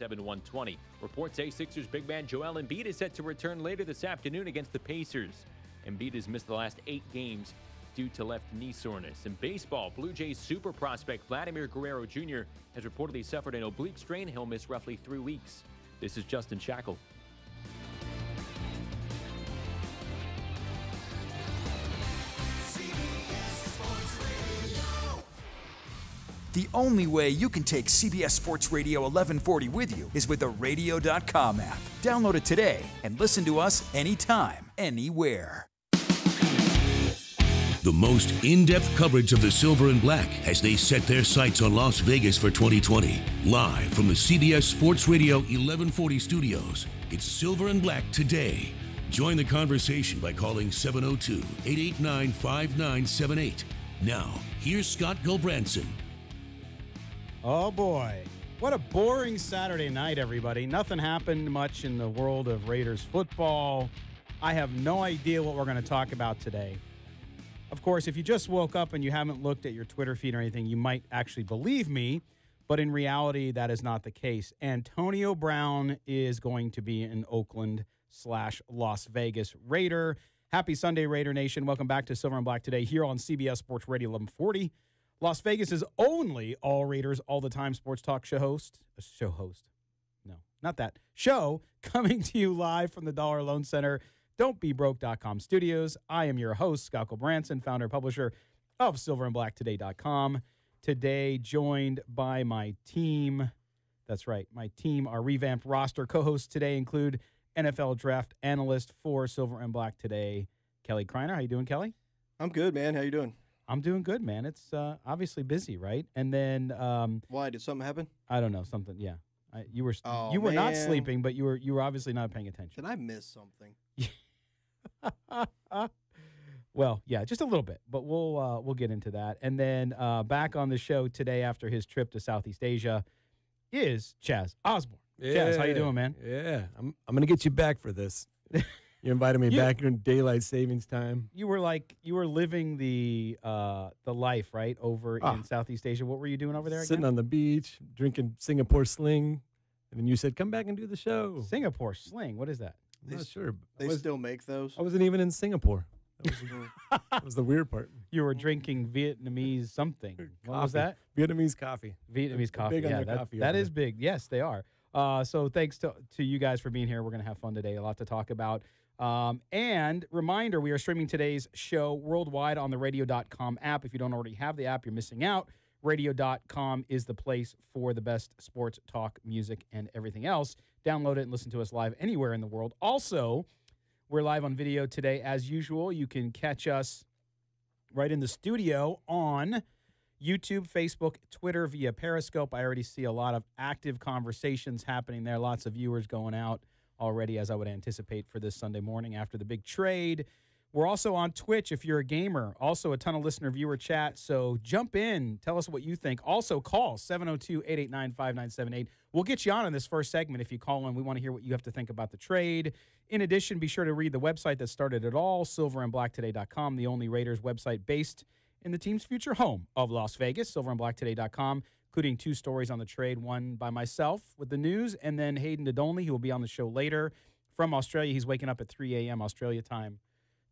127-120. Reports say Sixers big man Joel Embiid is set to return later this afternoon against the Pacers. Embiid has missed the last 8 games due to left knee soreness. In baseball, Blue Jays super prospect Vladimir Guerrero Jr. has reportedly suffered an oblique strain. He'll miss roughly 3 weeks. This is Justin Shackle. The only way you can take CBS Sports Radio 1140 with you is with the Radio.com app. Download it today and listen to us anytime, anywhere. The most in-depth coverage of the Silver and Black as they set their sights on Las Vegas for 2020. Live from the CBS Sports Radio 1140 studios, it's Silver and Black today. Join the conversation by calling 702-889-5978. Now, here's Scott Gulbransen. Oh, boy. What a boring Saturday night, everybody. Nothing happened much in the world of Raiders football. I have no idea what we're going to talk about today. Of course, if you just woke up and you haven't looked at your Twitter feed or anything, you might actually believe me, but in reality, that is not the case. Antonio Brown is going to be an Oakland/Las Vegas Raider. Happy Sunday, Raider Nation. Welcome back to Silver and Black today here on CBS Sports Radio 1140. Las Vegas's only all Raiders all the time sports talk show coming to you live from the Dollar Loan Center, Don'tBeBroke.com studios. I am your host, Scott Branson, founder and publisher of SilverandBlackToday.com. Today, joined by my team. That's right, my team. Our revamped roster co-hosts today include NFL draft analyst for Silver and Black Today, Kelly Kreiner. How you doing, Kelly? I'm good, man. How you doing? I'm doing good, man. It's obviously busy, right? And then why did something happen? I don't know, something. Yeah, you were not sleeping, but you were obviously not paying attention. Did I miss something? Well, yeah, just a little bit, but we'll get into that. And then back on the show today after his trip to Southeast Asia is Chaz Osborne. Yeah, Chaz, how you doing, man? Yeah, I'm gonna get you back for this. You invited me back in daylight savings time. You were living the life, right, over in Southeast Asia. What were you doing over there again? Sitting on the beach, drinking Singapore Sling, and then you said, "Come back and do the show." Singapore Sling, what is that? I'm not sure. They still make those? I wasn't even in Singapore. That was the weird part. You were drinking Vietnamese something. What was that? Vietnamese coffee. Vietnamese coffee. Big on Yeah, their coffee that over is there. big. Yes, they are. So thanks to you guys for being here. We're going to have fun today. A lot to talk about. And reminder, we are streaming today's show worldwide on the Radio.com app. If you don't already have the app, you're missing out. Radio.com is the place for the best sports talk, music, and everything else. Download it and listen to us live anywhere in the world. Also, we're live on video today as usual. You can catch us right in the studio on YouTube, Facebook, Twitter, via Periscope. I already see a lot of active conversations happening there. Lots of viewers going out already, as I would anticipate for this Sunday morning after the big trade. We're also on Twitch if you're a gamer. Also a ton of listener-viewer chat, so jump in. Tell us what you think. Also call 702-889-5978. We'll get you on in this first segment if you call in. We want to hear what you have to think about the trade. In addition, be sure to read the website that started it all, silverandblacktoday.com, the only Raiders website based in the team's future home of Las Vegas, silverandblacktoday.com, including 2 stories on the trade, one by myself with the news, and then Hayden Dodonley, who will be on the show later from Australia. He's waking up at 3 a.m. Australia time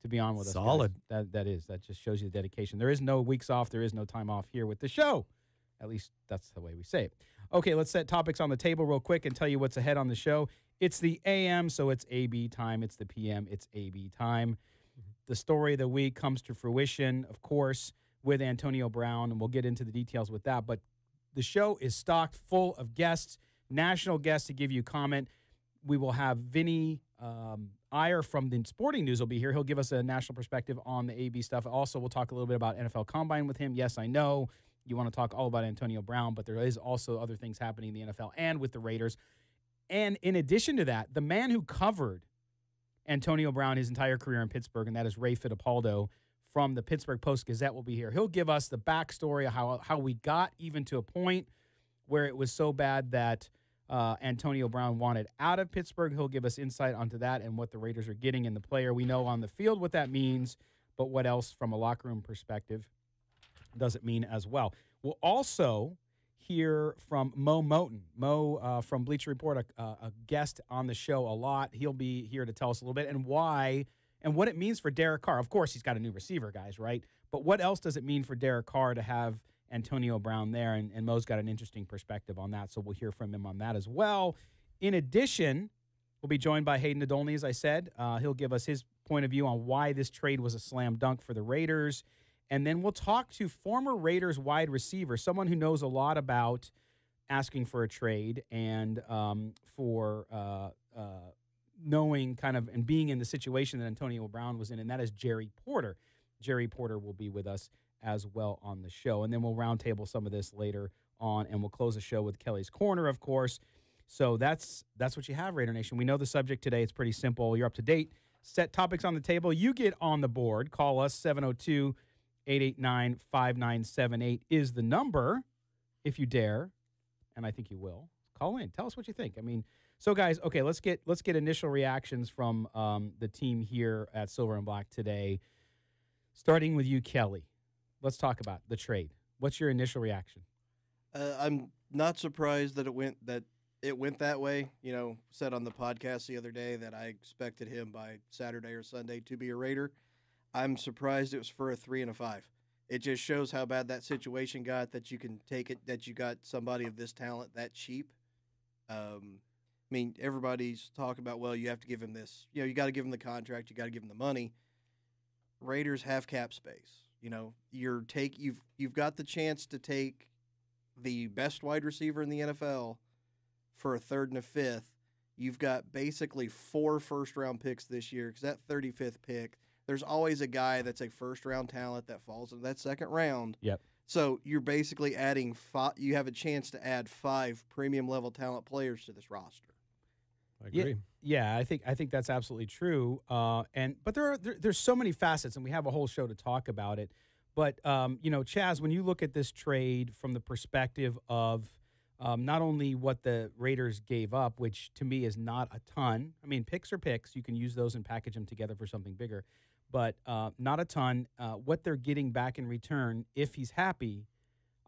to be on with us. Solid. That just shows you the dedication. There is no weeks off. There is no time off here with the show. At least that's the way we say it. Okay, let's set topics on the table real quick and tell you what's ahead on the show. It's the AM, so it's AB time. It's the PM, it's AB time. The story of the week comes to fruition, of course, with Antonio Brown, and we'll get into the details with that. But the show is stocked full of guests, national guests to give you comment. We will have Vinnie Iyer from the Sporting News will be here. He'll give us a national perspective on the AB stuff. Also, we'll talk a little bit about NFL Combine with him. Yes, I know you want to talk all about Antonio Brown, but there is also other things happening in the NFL and with the Raiders. And in addition to that, the man who covered Antonio Brown his entire career in Pittsburgh, and that is Ray Fiittipaldo from the Pittsburgh Post-Gazette, will be here. He'll give us the backstory of how we got even to a point where it was so bad that Antonio Brown wanted out of Pittsburgh. He'll give us insight onto that and what the Raiders are getting in the player. We know on the field what that means, but what else from a locker room perspective does it mean as well? We'll also hear from Moton. From Bleacher Report, a guest on the show a lot. He'll be here to tell us a little bit and why and what it means for Derek Carr. Of course, he's got a new receiver, guys, right? But what else does it mean for Derek Carr to have Antonio Brown there? And Mo's got an interesting perspective on that, so we'll hear from him on that as well. In addition, we'll be joined by Hayden Adolny, as I said. He'll give us his point of view on why this trade was a slam dunk for the Raiders. And then we'll talk to former Raiders wide receiver, someone who knows a lot about asking for a trade and for knowing kind of and being in the situation that Antonio Brown was in, and that is Jerry Porter. Jerry Porter will be with us as well on the show. And then we'll roundtable some of this later on, and we'll close the show with Kelly's Corner, of course. So that's what you have, Raider Nation. We know the subject today. It's pretty simple. You're up to date. Set topics on the table. You get on the board. Call us. 702-889-5978 is the number, if you dare, and I think you will. Call in. Tell us what you think. I mean, so guys, okay, let's get initial reactions from the team here at Silver and Black today. Starting with you, Kelly. Let's talk about the trade. What's your initial reaction? I'm not surprised that it went that way. You know, said on the podcast the other day that I expected him by Saturday or Sunday to be a Raider. I'm surprised it was for a 3 and a 5. It just shows how bad that situation got, that you can take it, that you got somebody of this talent that cheap. I mean, everybody's talking about, well, you have to give him this. You know, you got to give him the contract. You got to give him the money. Raiders have cap space. You know, you've got the chance to take the best wide receiver in the NFL for a 3rd and a 5th. You've got basically 4 first-round picks this year because that 35th pick, there's always a guy that's a first-round talent that falls into that 2nd round. Yep. So you're basically adding 5. You have a chance to add 5 premium-level talent players to this roster. I agree. Yeah, I think that's absolutely true. But there's so many facets, and we have a whole show to talk about it. But Chaz, when you look at this trade from the perspective of not only what the Raiders gave up, which to me is not a ton. I mean, picks are picks. You can use those and package them together for something bigger. But not a ton. What they're getting back in return, if he's happy,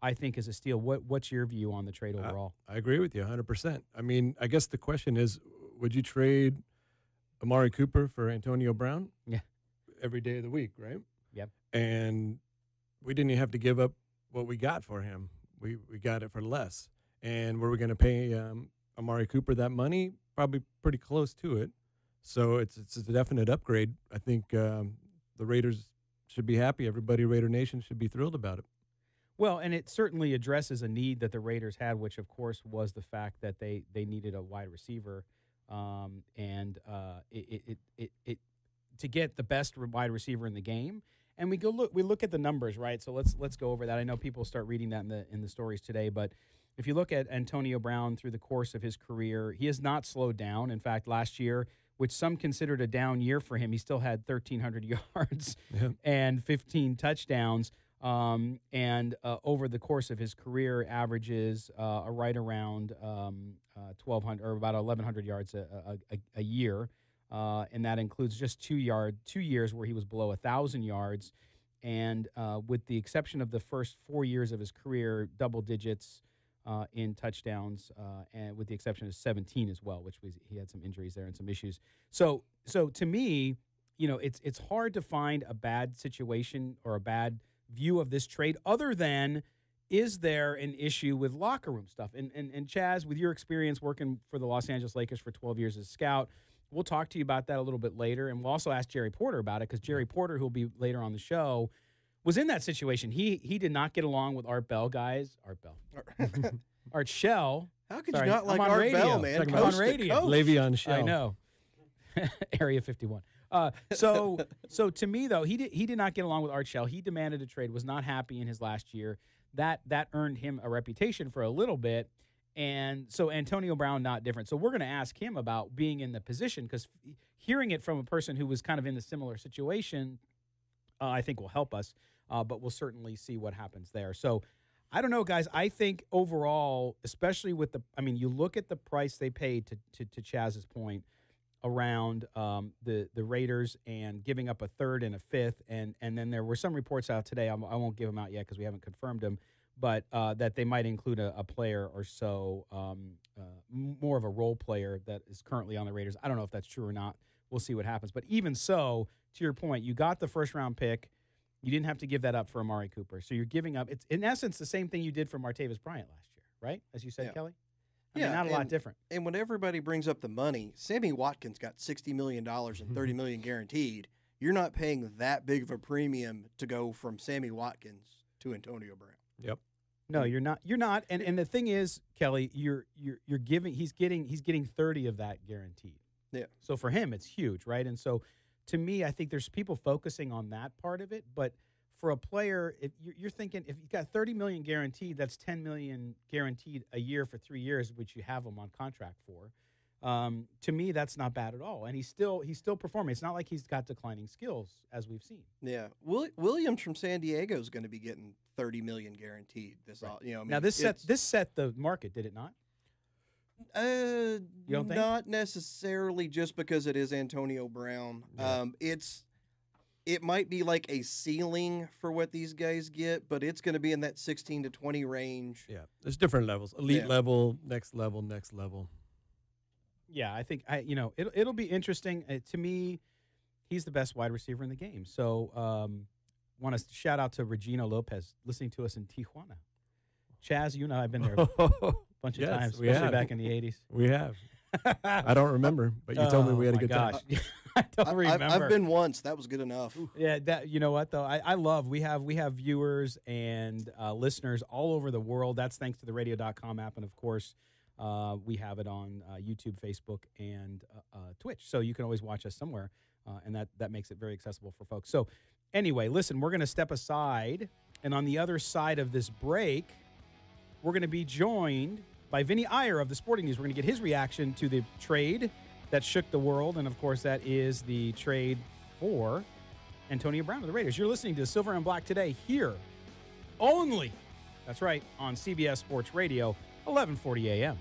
I think is a steal. What's your view on the trade overall? I agree with you 100%. I mean, I guess the question is, would you trade Amari Cooper for Antonio Brown? Yeah. Every day of the week, right? Yep. And we didn't even have to give up what we got for him. We got it for less. And were we going to pay Amari Cooper that money? Probably pretty close to it. So it's a definite upgrade. I think the Raiders should be happy. Everybody, Raider Nation, should be thrilled about it. Well, and it certainly addresses a need that the Raiders had, which, of course, was the fact that they needed a wide receiver. To get the best wide receiver in the game, and we look at the numbers, right? So let's go over that. I know people start reading that in the stories today, but if you look at Antonio Brown through the course of his career, he has not slowed down. In fact, last year, which some considered a down year for him, he still had 1,300 yards and 15 touchdowns. Over the course of his career, averages right around 1,200 or about 1,100 yards a year, and that includes just 2 years where he was below 1,000 yards, and with the exception of the first 4 years of his career, double digits in touchdowns, and with the exception of 17 as well, which was he had some injuries there and some issues. So to me, it's hard to find a bad situation or a bad view of this trade other than, is there an issue with locker room stuff? And Chaz, with your experience working for the Los Angeles Lakers for 12 years as a scout, we'll talk to you about that a little bit later, and we'll also ask Jerry Porter about it, because Jerry Porter, who'll be later on the show, was in that situation. He did not get along with Art Bell, guys. Art Shell. How could you not like Art Bell, man? I'm on radio. Le'Veon Shell. I know. Area 51. So to me, though, he did not get along with Art Shell. He demanded a trade, was not happy in his last year. That earned him a reputation for a little bit. And so Antonio Brown, not different. So we're going to ask him about being in the position, because hearing it from a person who was kind of in the similar situation, I think will help us. But we'll certainly see what happens there. So I don't know, guys. I think overall, especially with you look at the price they paid to Chaz's point around the Raiders and giving up a 3rd and a 5th, and then there were some reports out today. I won't give them out yet because we haven't confirmed them. but that they might include a player or so, more of a role player that is currently on the Raiders. I don't know if that's true or not. We'll see what happens. But even so, to your point, you got the first-round pick. You didn't have to give that up for Amari Cooper. So you're giving up – it's, in essence, the same thing you did for Martavis Bryant last year, right? As you said, Kelly? I mean, not a lot different. And when everybody brings up the money, Sammy Watkins got $60 million and $30 million guaranteed. You're not paying that big of a premium to go from Sammy Watkins to Antonio Brown. Yep. No, you're not. You're not. And the thing is, Kelly, you're giving. He's getting 30 of that guaranteed. Yeah. So for him, it's huge, right? And so, to me, I think there's people focusing on that part of it, but for a player, if you're thinking if you got 30 million guaranteed, that's 10 million guaranteed a year for 3 years, which you have him on contract for. To me, that's not bad at all, and he's still performing. It's not like he's got declining skills, as we've seen. Yeah, Williams from San Diego is going to be getting 30 million guaranteed. Now this set the market, did it not? You don't think? Not necessarily, just because it is Antonio Brown. Yeah. It might be like a ceiling for what these guys get, but it's going to be in that 16 to 20 range. Yeah, there's different levels: elite level, next level, next level. Yeah, I think it'll be interesting. To me, he's the best wide receiver in the game. So, want to shout out to Regina Lopez listening to us in Tijuana. Chaz, you and I have been there a bunch of times, especially back in the 80s. We have. I don't remember, but you told me we had a good time. I don't remember. I've been once. That was good enough. Yeah, you know what though? I love we have viewers and listeners all over the world. That's thanks to the radio.com app, and of course, we have it on YouTube, Facebook, and Twitch. So you can always watch us somewhere, and that makes it very accessible for folks. So anyway, listen, we're going to step aside, and on the other side of this break, we're going to be joined by Vinnie Iyer of the Sporting News. We're going to get his reaction to the trade that shook the world, and of course, that is the trade for Antonio Brown of the Raiders. You're listening to Silver and Black today here only, that's right, on CBS Sports Radio, 1140 a.m.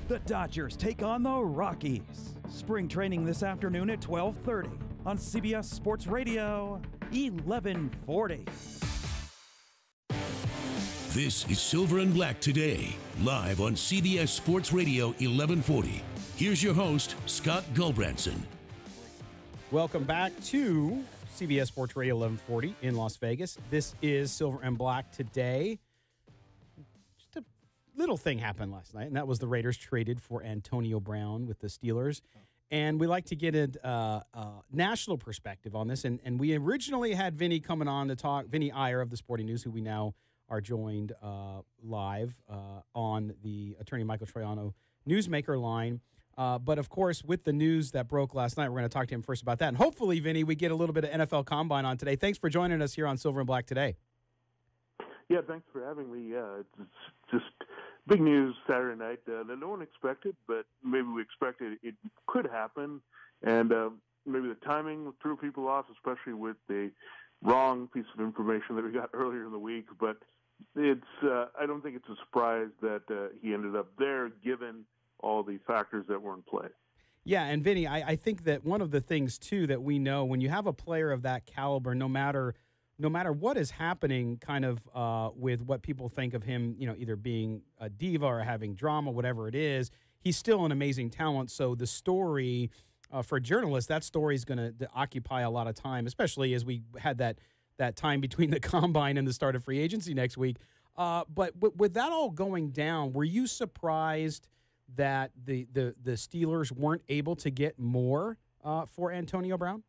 The Dodgers take on the Rockies. Spring training this afternoon at 12:30 on CBS Sports Radio 1140. This is Silver and Black Today, live on CBS Sports Radio 1140. Here's your host, Scott Gulbranson. Welcome back to CBS Sports Radio 1140 in Las Vegas. This is Silver and Black Today. Just a little thing happened last night, and that was the Raiders traded for Antonio Brown with the Steelers. And we like to get a national perspective on this. And we originally had Vinnie coming on to talk, Vinnie Iyer of the Sporting News, who we now are joined live on the Attorney Michael Troiano Newsmaker line. But, of course, with the news that broke last night, we're going to talk to him first about that. And hopefully, Vinny, we get a little bit of NFL Combine on today. Thanks for joining us here on Silver and Black Today. Yeah, thanks for having me. It's just big news Saturday night that no one expected, but maybe we expected it could happen. And maybe the timing threw people off, especially with the wrong piece of information that we got earlier in the week. But it's I don't think it's a surprise that he ended up there, given all the factors that were in play. Yeah, and Vinny, I think that one of the things, too, that we know, when you have a player of that caliber, no matter what is happening kind of with what people think of him, you know, either being a diva or having drama, whatever it is, he's still an amazing talent. So the story, for journalists, that story is going to occupy a lot of time, especially as we had that time between the Combine and the start of free agency next week. But with that all going down, were you surprised that the Steelers weren't able to get more for Antonio Brown?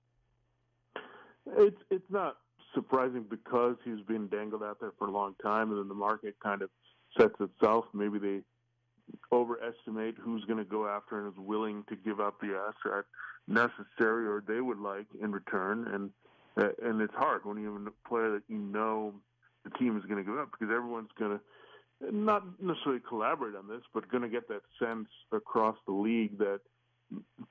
It's not surprising because he's been dangled out there for a long time, and then the market kind of sets itself. Maybe they overestimate who's going to go after and is willing to give up the asset necessary or they would like in return. And it's hard when you have a player that you know the team is going to give up, because everyone's going to not necessarily collaborate on this, but going to get that sense across the league that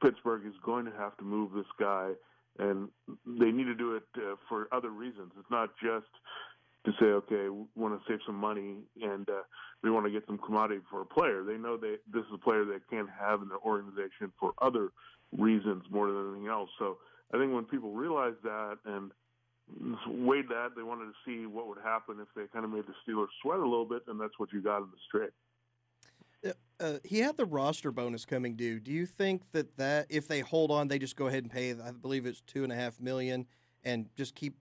Pittsburgh is going to have to move this guy, and they need to do it for other reasons. It's not just to say, okay, we want to save some money and we want to get some commodity for a player. They know this is a player they can't have in their organization for other reasons more than anything else. So I think when people realize that and weighed that, they wanted to see what would happen if they kind of made the Steelers sweat a little bit, and that's what you got in the trade. He had the roster bonus coming due. Do you think that if they hold on, they just go ahead and pay? I believe it's $2.5 million, and just keep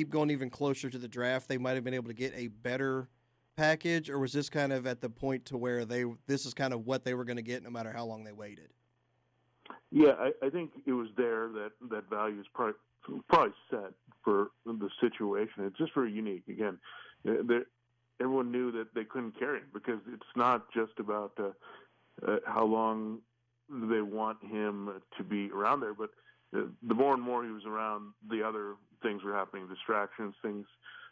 going even closer to the draft? They might have been able to get a better package, or was this kind of at the point to where this is kind of what they were going to get no matter how long they waited? Yeah, I think it was there that value is probably set for the situation. It's just very unique. Again, everyone knew that they couldn't carry him because it's not just about how long they want him to be around there, but the more and more he was around, the other things were happening, distractions, things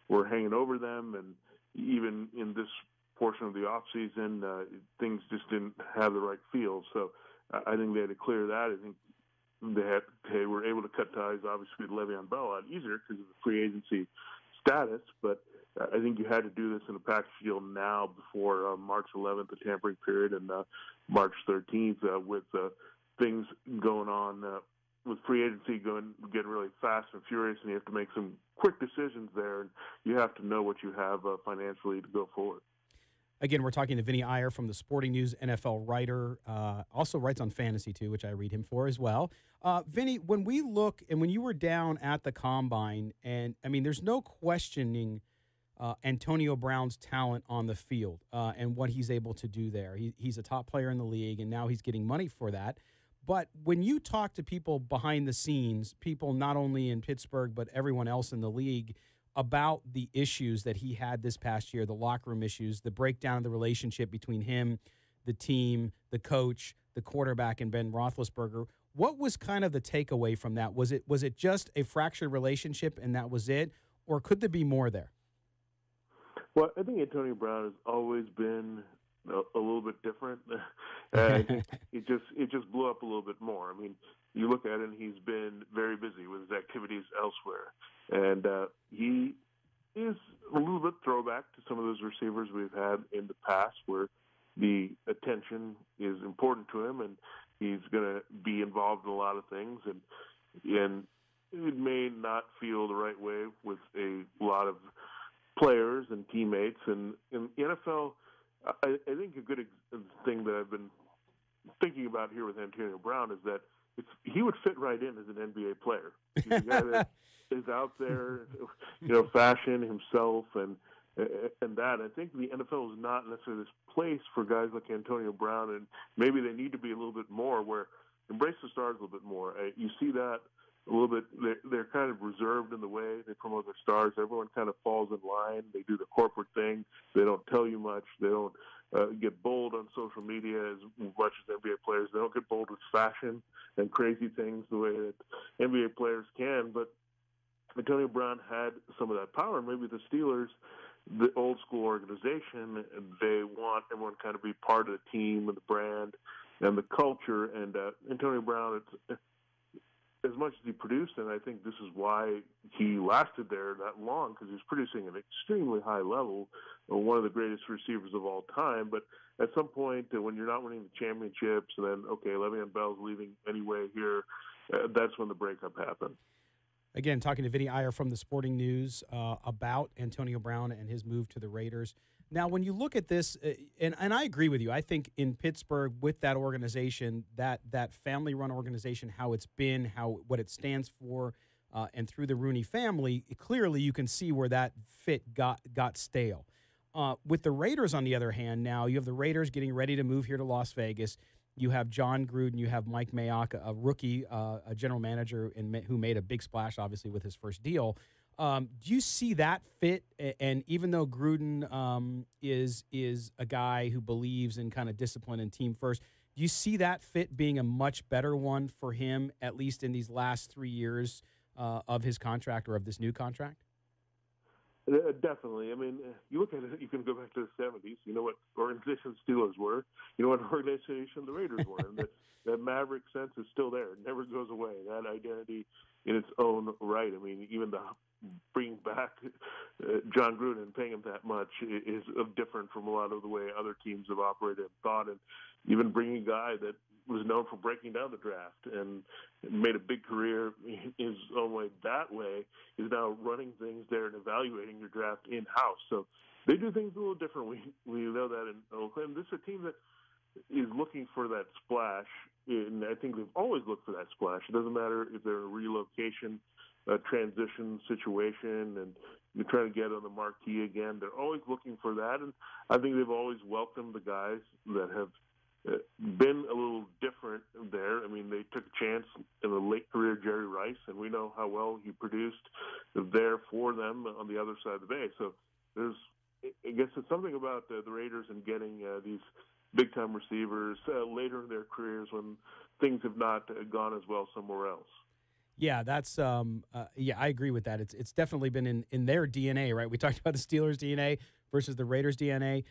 were hanging over them, and even in this portion of the offseason, things just didn't have the right feel. So I think they had to clear that. I think they were able to cut ties, obviously, with Le'Veon Bell a lot easier because of the free agency status, but I think you had to do this in a package deal now before March 11th, the tampering period, and March 13th with things going on with free agency getting really fast and furious, and you have to make some quick decisions there, and you have to know what you have financially to go forward. Again, we're talking to Vinnie Iyer from the Sporting News, NFL writer, also writes on fantasy too, which I read him for as well. Vinnie, when we look, and when you were down at the Combine, and I mean, there's no questioning Antonio Brown's talent on the field and what he's able to do there. He's a top player in the league, and now he's getting money for that. But when you talk to people behind the scenes, people not only in Pittsburgh but everyone else in the league, about the issues that he had this past year, the locker room issues, the breakdown of the relationship between him, the team, the coach, the quarterback, and Ben Roethlisberger. What was kind of the takeaway from that? Was it just a fractured relationship and that was it, or could there be more there? Well, I think Antonio Brown has always been a little bit different. It just blew up a little bit more. I mean, you look at it, and he's been very busy with his activities elsewhere. And he is a little bit throwback to some of those receivers we've had in the past where the attention is important to him, and he's going to be involved in a lot of things, and it may not feel the right way with a lot of players and teammates. And in the NFL, I think a good thing that I've been thinking about here with Antonio Brown is that he would fit right in as an NBA player. He's a guy that is out there, fashion himself and that. I think the NFL is not necessarily this place for guys like Antonio Brown, and maybe they need to be a little bit more where embrace the stars a little bit more. You see that a little bit. They're kind of reserved in the way they promote their stars. Everyone kind of falls in line. They do the corporate thing. They don't tell you much. They don't get bold on social media as much as NBA players. They don't get bold with fashion and crazy things the way that NBA players can. But Antonio Brown had some of that power. Maybe the Steelers, the old school organization, they want everyone kind of be part of the team and the brand and the culture. And Antonio Brown, as much as he produced, and I think this is why he lasted there that long, because he was producing at an extremely high level, one of the greatest receivers of all time. But at some point, when you're not winning the championships, and then, okay, Le'Veon Bell's leaving anyway here, that's when the breakup happened. Again, talking to Vinnie Iyer from the Sporting News about Antonio Brown and his move to the Raiders. Now, when you look at this, and I agree with you, I think in Pittsburgh with that organization, that family-run organization, how it's been, what it stands for, and through the Rooney family, clearly you can see where that fit got stale. With the Raiders, on the other hand, now you have the Raiders getting ready to move here to Las Vegas. You have John Gruden, you have Mike Mayock, a rookie, a general manager who made a big splash, obviously, with his first deal. Do you see that fit? And even though Gruden is a guy who believes in kind of discipline and team first, do you see that fit being a much better one for him, at least in these last 3 years of his contract or of this new contract? Definitely. I mean, you look at it, you can go back to the 70s. You know what organization the Steelers were. You know what organization the Raiders were. And that Maverick sense is still there. It never goes away. That identity in its own right. I mean, even bringing back John Gruden and paying him that much is different from a lot of the way other teams have operated and thought. And even bringing a guy that was known for breaking down the draft and made a big career in his own way that way, is now running things there and evaluating your draft in-house. So they do things a little different. We know that in Oakland. This is a team that is looking for that splash, and I think they've always looked for that splash. It doesn't matter if they're a relocation, a transition situation, and you're trying to get on the marquee again. They're always looking for that, and I think they've always welcomed the guys that have been a little different there. I mean, they took a chance in the late career Jerry Rice, and we know how well he produced there for them on the other side of the bay. So I guess it's something about the Raiders and getting these big-time receivers later in their careers when things have not gone as well somewhere else. Yeah, that's I agree with that. It's definitely been in their DNA, right? We talked about the Steelers' DNA versus the Raiders' DNA.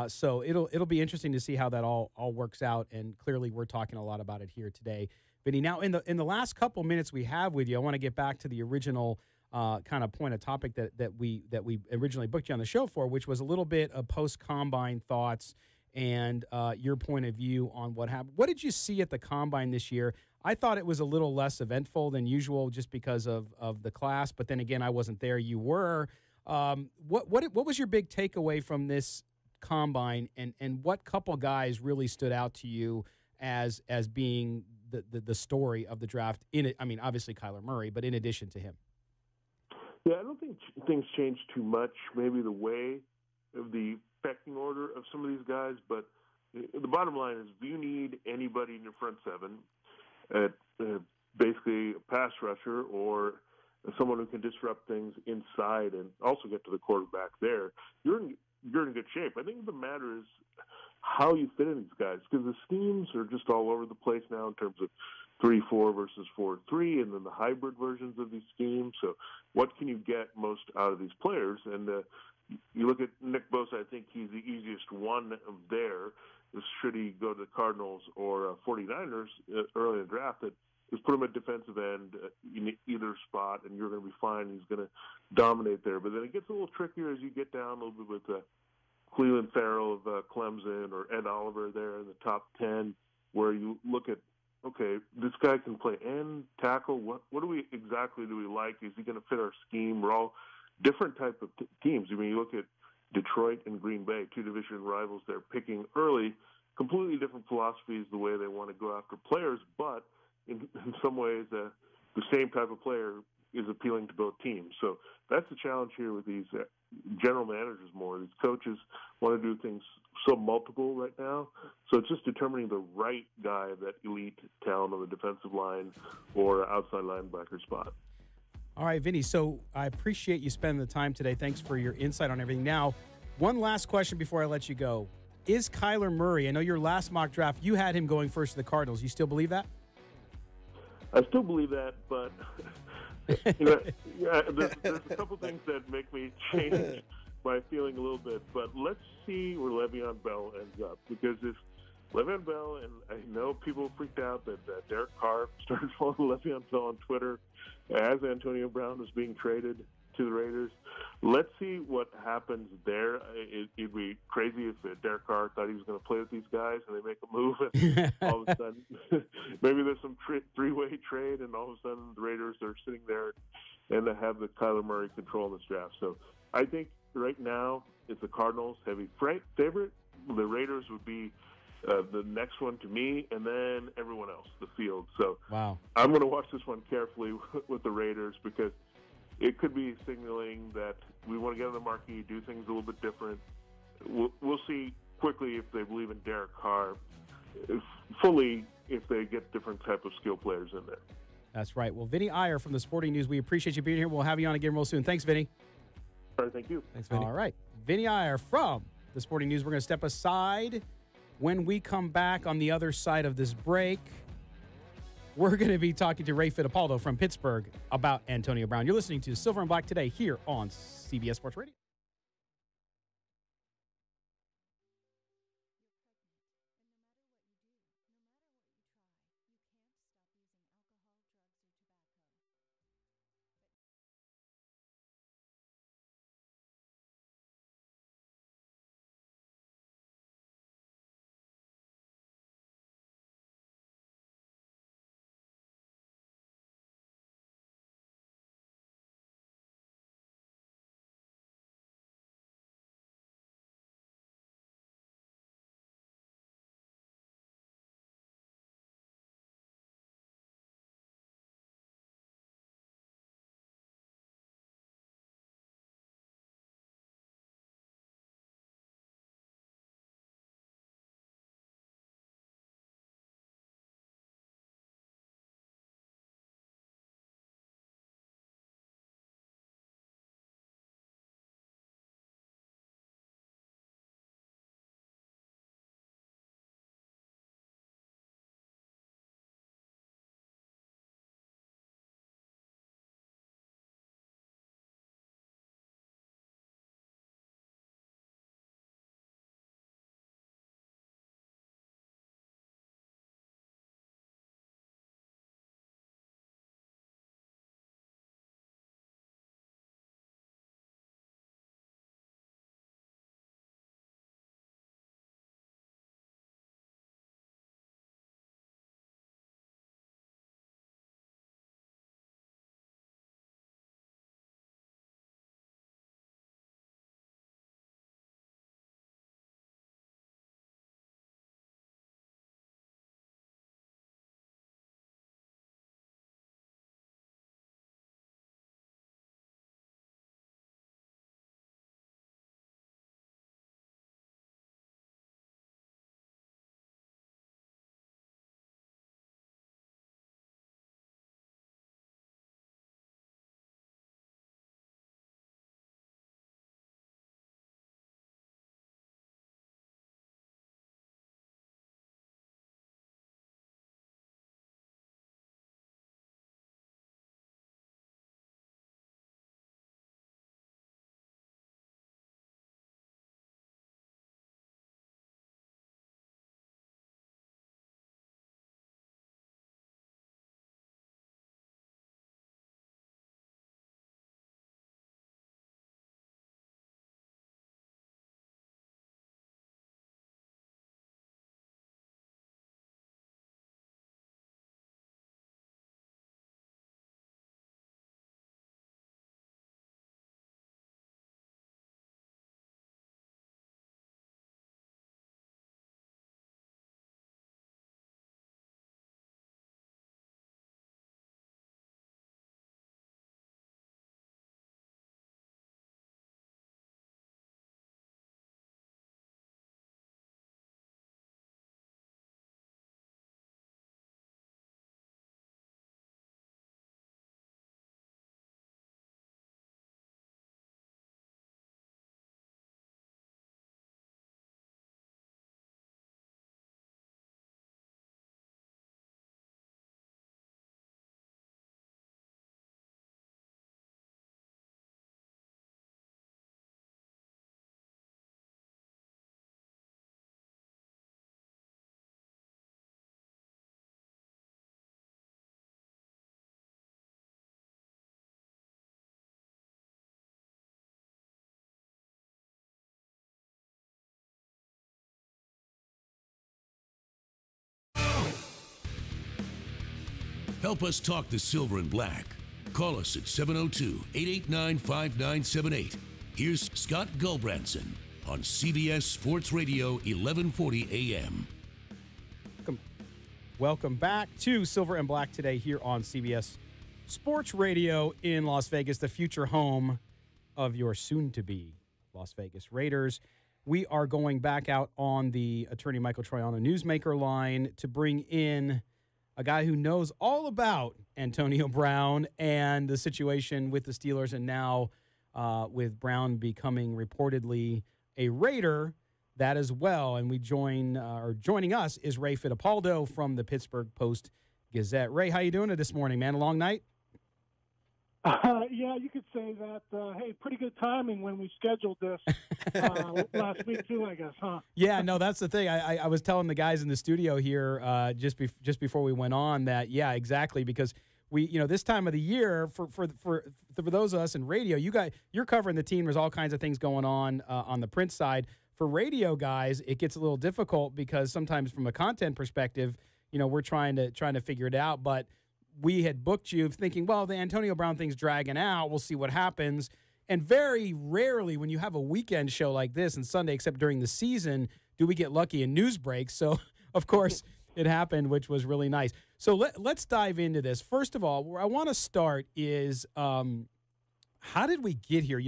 So it'll be interesting to see how that all works out. And clearly, we're talking a lot about it here today, Vinny. Now, in the last couple minutes we have with you, I want to get back to the original kind of point of topic that we originally booked you on the show for, which was a little bit of post-combine thoughts and your point of view on what happened. What did you see at the combine this year? I thought it was a little less eventful than usual just because of the class. But then again, I wasn't there. You were. What was your big takeaway from this combine, and what couple guys really stood out to you as being the story of the draft? I mean, obviously Kyler Murray, but in addition to him. Yeah, I don't think things changed too much. Maybe the way of the pecking order of some of these guys, but the bottom line is, if you need anybody in your front seven, basically a pass rusher or someone who can disrupt things inside and also get to the quarterback there, you're in good shape. I think the matter is how you fit in these guys, because the schemes are just all over the place now in terms of 3-4 versus 4-3, and then the hybrid versions of these schemes. So what can you get most out of these players? And you look at Nick Bosa, I think he's the easiest one there. Should he go to the Cardinals or 49ers early in the draft, that just put him at defensive end in either spot, and you're going to be fine. He's going to dominate there. But then it gets a little trickier as you get down a little bit with Cleveland Farrell of Clemson or Ed Oliver there in the top 10, where you look at, okay, this guy can play end, tackle. What do we like? Is he going to fit our scheme? We're all different type of teams. I mean, you look at Detroit and Green Bay, two division rivals. They're picking early, completely different philosophies, the way they want to go after players, but in some ways, the same type of player is appealing to both teams. So that's the challenge here with these general managers more. These coaches want to do things so multiple right now. So it's just determining the right guy, that elite talent on the defensive line or outside linebacker spot. All right, Vinny, so I appreciate you spending the time today. Thanks for your insight on everything. Now, one last question before I let you go. Is Kyler Murray, I know your last mock draft, you had him going first to the Cardinals. You still believe that? I still believe that, but there's a couple things that make me change my feeling a little bit. But let's see where Le'Veon Bell ends up, because if Le'Veon Bell, and I know people freaked out that Derek Carr started following Le'Veon Bell on Twitter as Antonio Brown was being traded to the Raiders. Let's see what happens there. It'd be crazy if Derek Carr thought he was going to play with these guys and they make a move, and all of a sudden maybe there's some three-way trade, and all of a sudden the Raiders are sitting there and they have the Kyler Murray control in this draft. So I think right now it's the Cardinals heavy favorite. The Raiders would be the next one to me, and then everyone else, the field. So wow. I'm going to watch this one carefully with the Raiders, because it could be signaling that we want to get on the marquee, do things a little bit different. We'll see quickly if they believe in Derek Carr fully, if they get different type of skill players in there. That's right. Well, Vinnie Iyer from the Sporting News, we appreciate you being here. We'll have you on again real soon. Thanks, Vinny. All right, thank you. Thanks, Vinny. All right. Vinnie Iyer from the Sporting News. We're going to step aside. When we come back on the other side of this break, we're going to be talking to Ray Fiittipaldo from Pittsburgh about Antonio Brown. You're listening to Silver and Black today here on CBS Sports Radio. Help us talk the Silver and Black. Call us at 702-889-5978. Here's Scott Gulbranson on CBS Sports Radio 1140 AM. Welcome back to Silver and Black today here on CBS Sports Radio in Las Vegas, the future home of your soon-to-be Las Vegas Raiders. We are going back out on the attorney Michael Troiano Newsmaker line to bring in a guy who knows all about Antonio Brown and the situation with the Steelers, and now with Brown becoming reportedly a Raider, that as well. And joining us is Ray Fiittipaldo from the Pittsburgh Post-Gazette. Ray, how you doing this morning, man? A long night? Yeah, you could say that. Hey, pretty good timing when we scheduled this last week too, I guess, huh? Yeah, no, that's the thing. I was telling the guys in the studio here just before we went on that, yeah, exactly, because we, this time of the year for those of us in radio, you're covering the team. There's all kinds of things going on the print side. For radio guys, it gets a little difficult because sometimes from a content perspective, we're trying to figure it out, but we had booked you thinking, well, the Antonio Brown thing's dragging out. We'll see what happens. And very rarely when you have a weekend show like this and Sunday, except during the season, do we get lucky in news breaks. So, of course, it happened, which was really nice. So let's dive into this. First of all, where I want to start is how did we get here?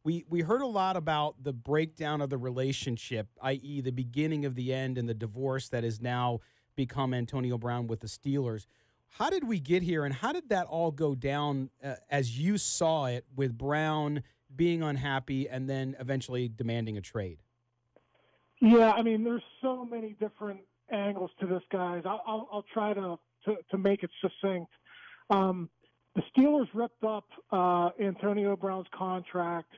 We heard a lot about the breakdown of the relationship, i.e. the beginning of the end and the divorce that has now become Antonio Brown with the Steelers. How did we get here, and how did that all go down as you saw it, with Brown being unhappy and then eventually demanding a trade? Yeah, I mean, there's so many different angles to this, guys. I'll try to make it succinct. The Steelers ripped up Antonio Brown's contract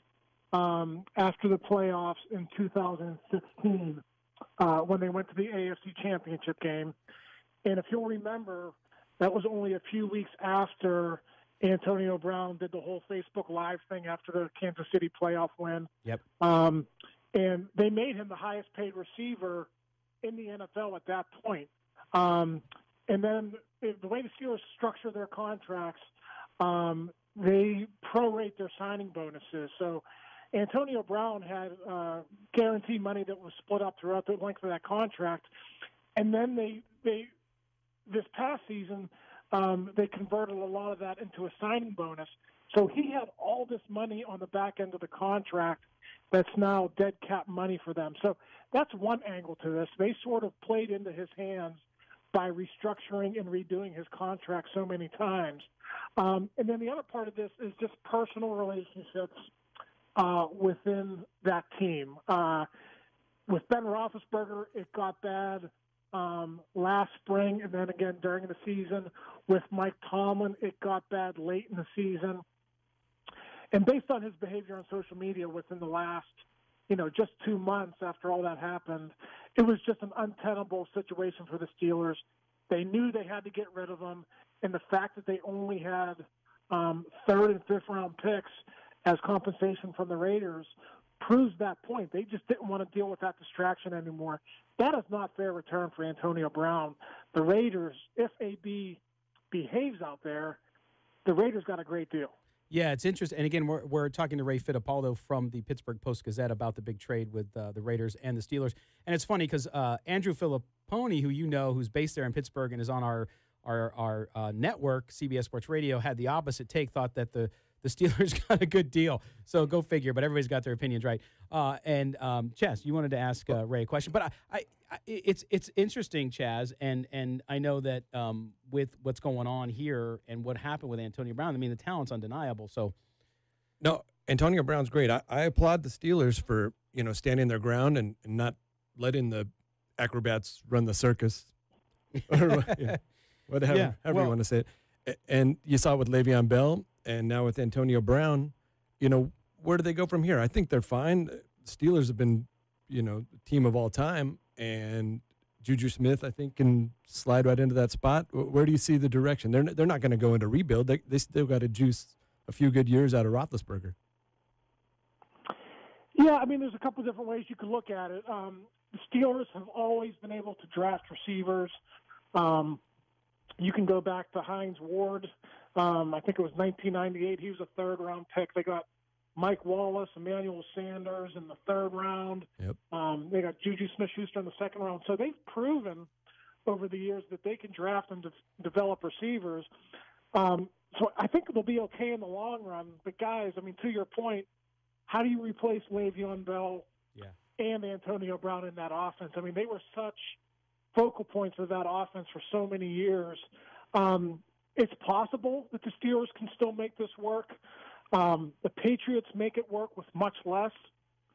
after the playoffs in 2016 when they went to the AFC Championship game. And if you'll remember, that was only a few weeks after Antonio Brown did the whole Facebook Live thing after the Kansas City playoff win. Yep. And they made him the highest paid receiver in the NFL at that point. And then the way the Steelers structure their contracts, they prorate their signing bonuses. So Antonio Brown had guaranteed money that was split up throughout the length of that contract. And then they this past season, they converted a lot of that into a signing bonus. So he had all this money on the back end of the contract that's now dead cap money for them. So that's one angle to this. They sort of played into his hands by restructuring and redoing his contract so many times. And then the other part of this is just personal relationships within that team. With Ben Roethlisberger, it got bad last spring, and then again during the season. With Mike Tomlin, it got bad late in the season. And based on his behavior on social media within the last, just 2 months after all that happened, it was just an untenable situation for the Steelers. They knew they had to get rid of him, and the fact that they only had third and fifth round picks as compensation from the Raiders proves that point. They just didn't want to deal with that distraction anymore. That is not fair return for Antonio Brown. The Raiders, if AB behaves out there, the Raiders got a great deal. Yeah, it's interesting. And again, we're talking to Ray Fiittipaldo from the Pittsburgh Post-Gazette about the big trade with the Raiders and the Steelers. And it's funny because Andrew Filipponi, who's based there in Pittsburgh and is on our network, CBS Sports Radio, had the opposite take, thought that the Steelers got a good deal. So go figure, but everybody's got their opinions right. And Chaz, you wanted to ask Ray a question. But it's interesting, Chaz, and I know that with what's going on here and what happened with Antonio Brown, I mean, the talent's undeniable. So, no, Antonio Brown's great. I applaud the Steelers for, standing their ground and not letting the acrobats run the circus. Or, whatever, however you want to say it. And you saw it with Le'Veon Bell. And now with Antonio Brown, where do they go from here? I think they're fine. Steelers have been, the team of all time. And Juju Smith, I think, can slide right into that spot. Where do you see the direction? They're not going to go into rebuild. They still got to juice a few good years out of Roethlisberger. Yeah, I mean, there's a couple different ways you could look at it. The Steelers have always been able to draft receivers. You can go back to Hines Ward. I think it was 1998. He was a third-round pick. They got Mike Wallace, Emmanuel Sanders in the third round. Yep. They got Juju Smith-Schuster in the second round. So they've proven over the years that they can draft and develop receivers. So I think they'll be okay in the long run. But, guys, I mean, to your point, how do you replace Le'Veon Bell and Antonio Brown in that offense? I mean, they were such focal points of that offense for so many years. It's possible that the Steelers can still make this work. The Patriots make it work with much less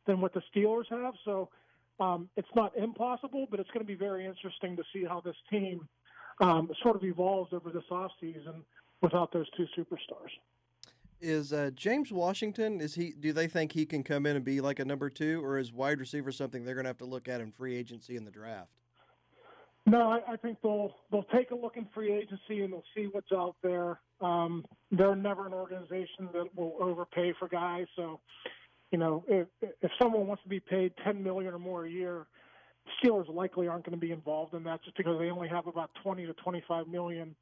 than what the Steelers have. So it's not impossible, but it's going to be very interesting to see how this team sort of evolves over this offseason without those two superstars. Is James Washington, do they think he can come in and be like a number 2, or is wide receiver something they're going to have to look at in free agency in the draft? No, I think they'll take a look in free agency and they'll see what's out there. They're never an organization that will overpay for guys. So, if someone wants to be paid $10 million or more a year, Steelers likely aren't going to be involved in that just because they only have about $20 to $25 million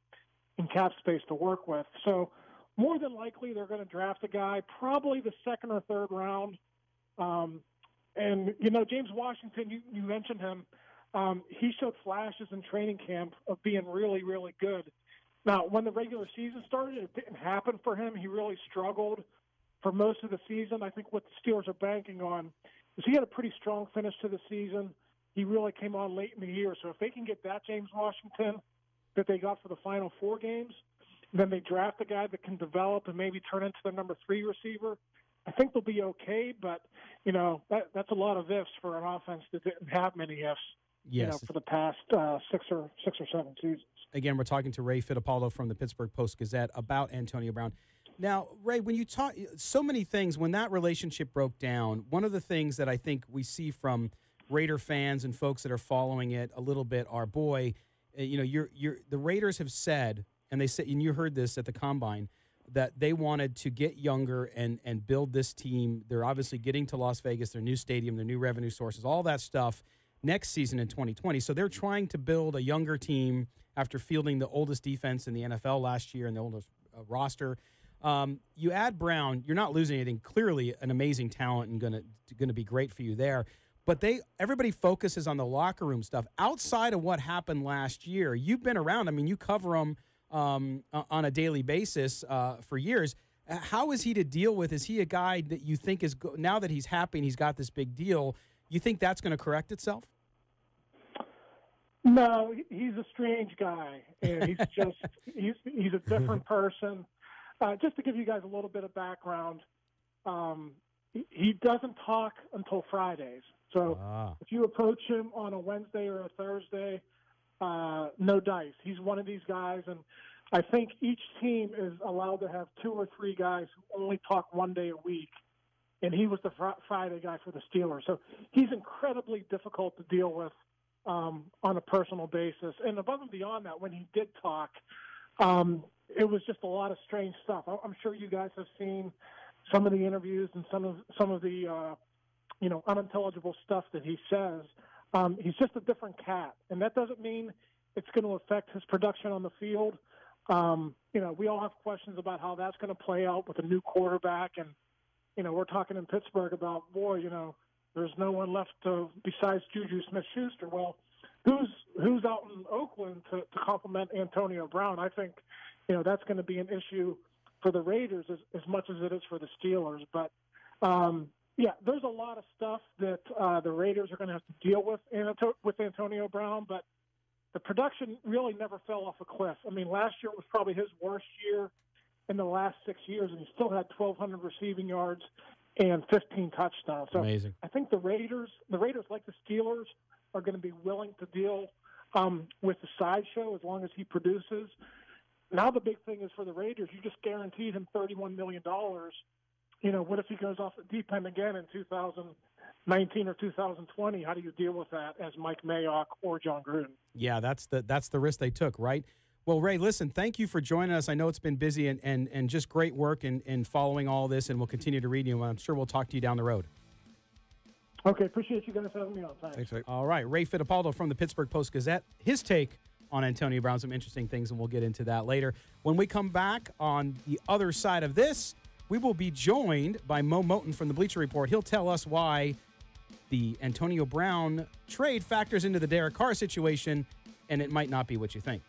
in cap space to work with. So, more than likely they're going to draft a guy, probably the second or third round. And James Washington, you mentioned him. He showed flashes in training camp of being really, really good. Now, when the regular season started, it didn't happen for him. He really struggled for most of the season. I think what the Steelers are banking on is he had a pretty strong finish to the season. He really came on late in the year. So if they can get that James Washington that they got for the final 4 games, then they draft a guy that can develop and maybe turn into the number 3 receiver, I think they'll be okay. But, that's a lot of ifs for an offense that didn't have many ifs. Yes. For the past 6 or 7 seasons. Again, we're talking to Ray Fiittipaldo from the Pittsburgh Post-Gazette about Antonio Brown. Now, Ray, when you talk so many things, when that relationship broke down, one of the things that I think we see from Raider fans and folks that are following it a little bit are, boy, the Raiders have said, and they said, and you heard this at the Combine, that they wanted to get younger and build this team. They're obviously getting to Las Vegas, their new stadium, their new revenue sources, all that stuff next season in 2020. So they're trying to build a younger team after fielding the oldest defense in the NFL last year and the oldest roster. You add Brown, you're not losing anything. Clearly an amazing talent and going to be great for you there. But everybody focuses on the locker room stuff. Outside of what happened last year, you've been around. I mean, you cover them on a daily basis for years. How is he to deal with? Is he a guy that you think is now that he's happy and he's got this big deal, you think that's going to correct itself? No, he's a strange guy, and he's just he's a different person. Just to give you guys a little bit of background, he doesn't talk until Fridays. So if you approach him on a Wednesday or a Thursday, no dice. He's one of these guys, and I think each team is allowed to have 2 or 3 guys who only talk one day a week. And he was the Friday guy for the Steelers. So he's incredibly difficult to deal with on a personal basis. And above and beyond that, when he did talk, it was just a lot of strange stuff. I'm sure you guys have seen some of the interviews and some of the unintelligible stuff that he says. He's just a different cat, and that doesn't mean it's going to affect his production on the field. We all have questions about how that's going to play out with a new quarterback, and we're talking in Pittsburgh about, there's no one left besides Juju Smith-Schuster. Well, who's out in Oakland to complement Antonio Brown? I think, that's going to be an issue for the Raiders as much as it is for the Steelers. But, there's a lot of stuff that the Raiders are going to have to deal with Antonio Brown, but the production really never fell off a cliff. I mean, last year was probably his worst year in the last 6 years, and he still had 1,200 receiving yards and 15 touchdowns. So amazing. I think the Raiders, like the Steelers, are going to be willing to deal with the sideshow as long as he produces. Now the big thing is for the Raiders, you just guaranteed him $31 million. What if he goes off the deep end again in 2019 or 2020? How do you deal with that as Mike Mayock or John Gruden? Yeah, that's the risk they took, right? Well, Ray, listen, thank you for joining us. I know it's been busy and just great work in following all this, and we'll continue to read you. I'm sure we'll talk to you down the road. Okay, appreciate you guys having me on. Thanks. Thanks, Ray. All right, Ray Fiittipaldo from the Pittsburgh Post-Gazette. His take on Antonio Brown, some interesting things, and we'll get into that later. When we come back on the other side of this, we will be joined by Moton from the Bleacher Report. He'll tell us why the Antonio Brown trade factors into the Derek Carr situation, and it might not be what you think.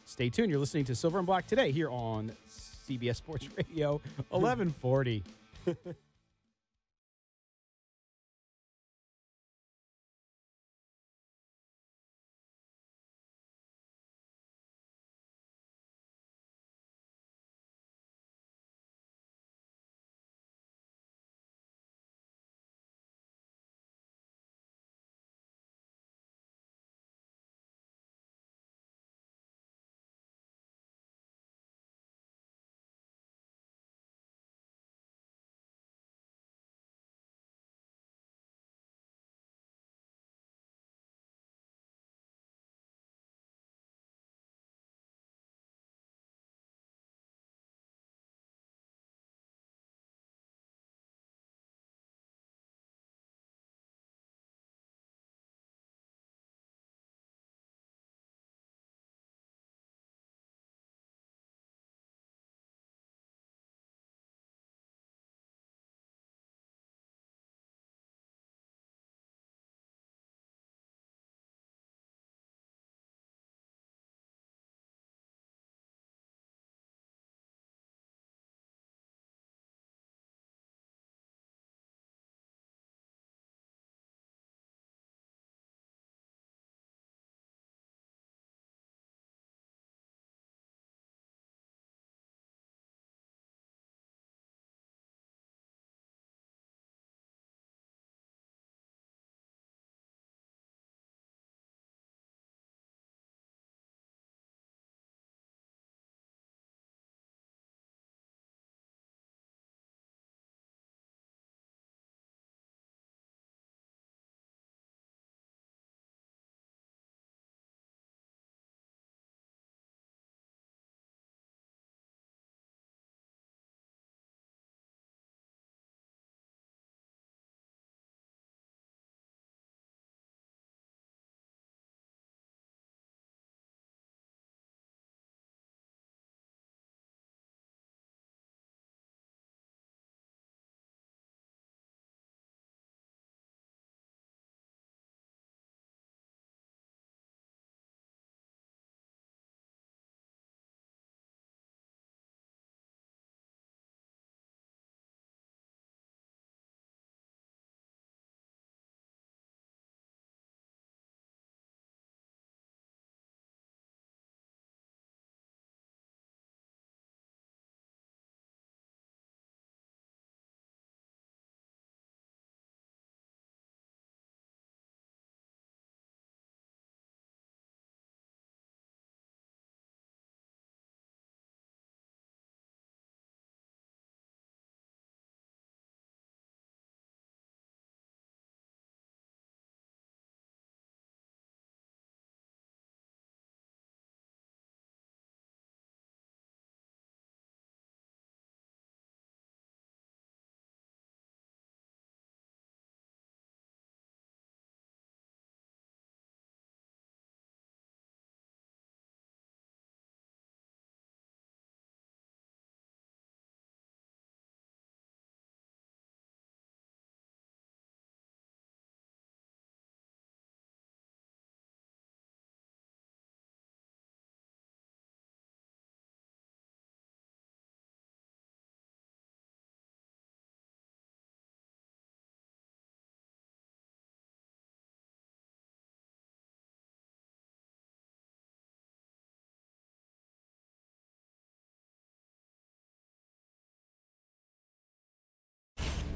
Stay tuned. You're listening to Silver and Black today here on CBS Sports Radio 1140.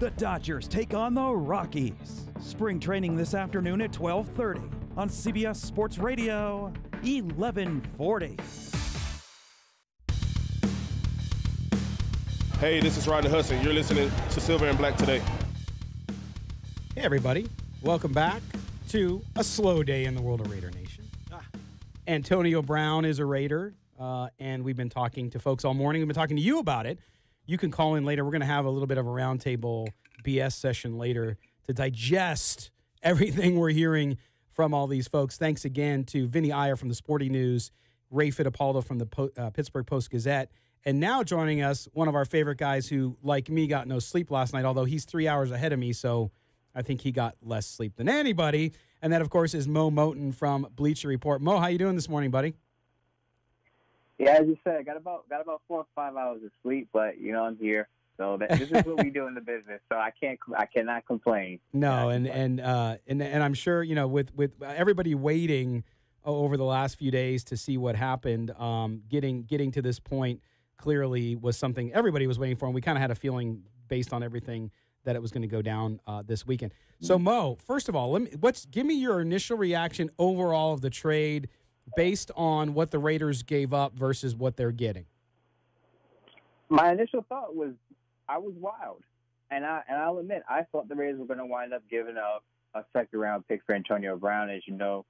The Dodgers take on the Rockies. Spring training this afternoon at 12:30 on CBS Sports Radio 1140. Hey, this is Rodney Hudson. You're listening to Silver and Black today. Hey, everybody. Welcome back to a slow day in the world of Raider Nation. Antonio Brown is a Raider, and we've been talking to folks all morning. We've been talking to you about it. You can call in later. We're going to have a little bit of a roundtable BS session later to digest everything we're hearing from all these folks. Thanks again to Vinnie Iyer from the Sporting News, Ray Fiittipaldo from the Pittsburgh Post-Gazette, and now joining us, one of our favorite guys who, like me, got no sleep last night, although he's 3 hours ahead of me, so I think he got less sleep than anybody. And that, of course, is Moton from Bleacher Report. Mo, how you doing this morning, buddy? Yeah, as you said, I got about 4 or 5 hours of sleep, but I'm here. So this is what we do in the business. So I cannot complain. No, and I'm sure with everybody waiting over the last few days to see what happened, getting to this point clearly was something everybody was waiting for, and we kind of had a feeling based on everything that it was going to go down this weekend. So Mo, first of all, give me your initial reaction overall of the trade based on what the Raiders gave up versus what they're getting. My initial thought was I was wild, and I'll admit I thought the Raiders were going to wind up giving up a second-round pick for Antonio Brown. As you know,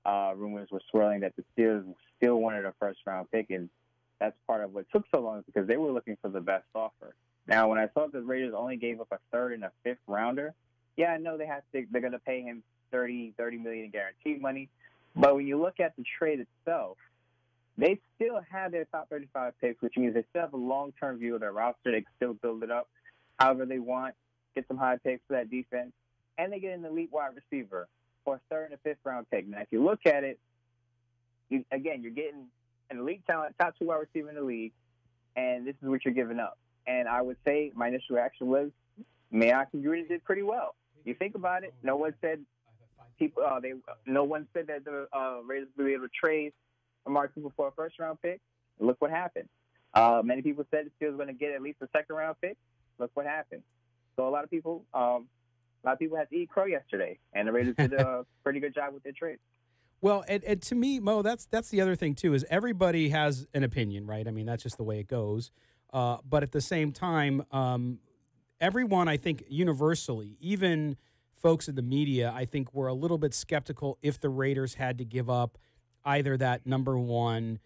rumors were swirling that the Steelers still wanted a first-round pick, and that's part of what took so long because they were looking for the best offer. Now, when I saw the Raiders only gave up a third and a fifth rounder, yeah, I know they're going to pay him $30 million in guaranteed money. But when you look at the trade itself, they still have their top 35 picks, which means they still have a long-term view of their roster. They can still build it up however they want, get some high picks for that defense, and they get an elite wide receiver for a third and a fifth-round pick. Now, if you look at it, you're getting an elite talent, top 2 wide receiver in the league, and this is what you're giving up. And I would say my initial reaction was Mayock and Gruden did pretty well. You think about it, no one said that the Raiders would be able to trade Amari Cooper for a first-round pick. Look what happened. Many people said the Steelers were going to get at least a second-round pick. Look what happened. So a lot of people had to eat crow yesterday, and the Raiders did a pretty good job with their trade. Well, and to me, Mo, that's the other thing too is everybody has an opinion, right? I mean, that's just the way it goes. But at the same time, everyone, I think, universally, even folks in the media, I think, were a little bit skeptical if the Raiders had to give up either that number one,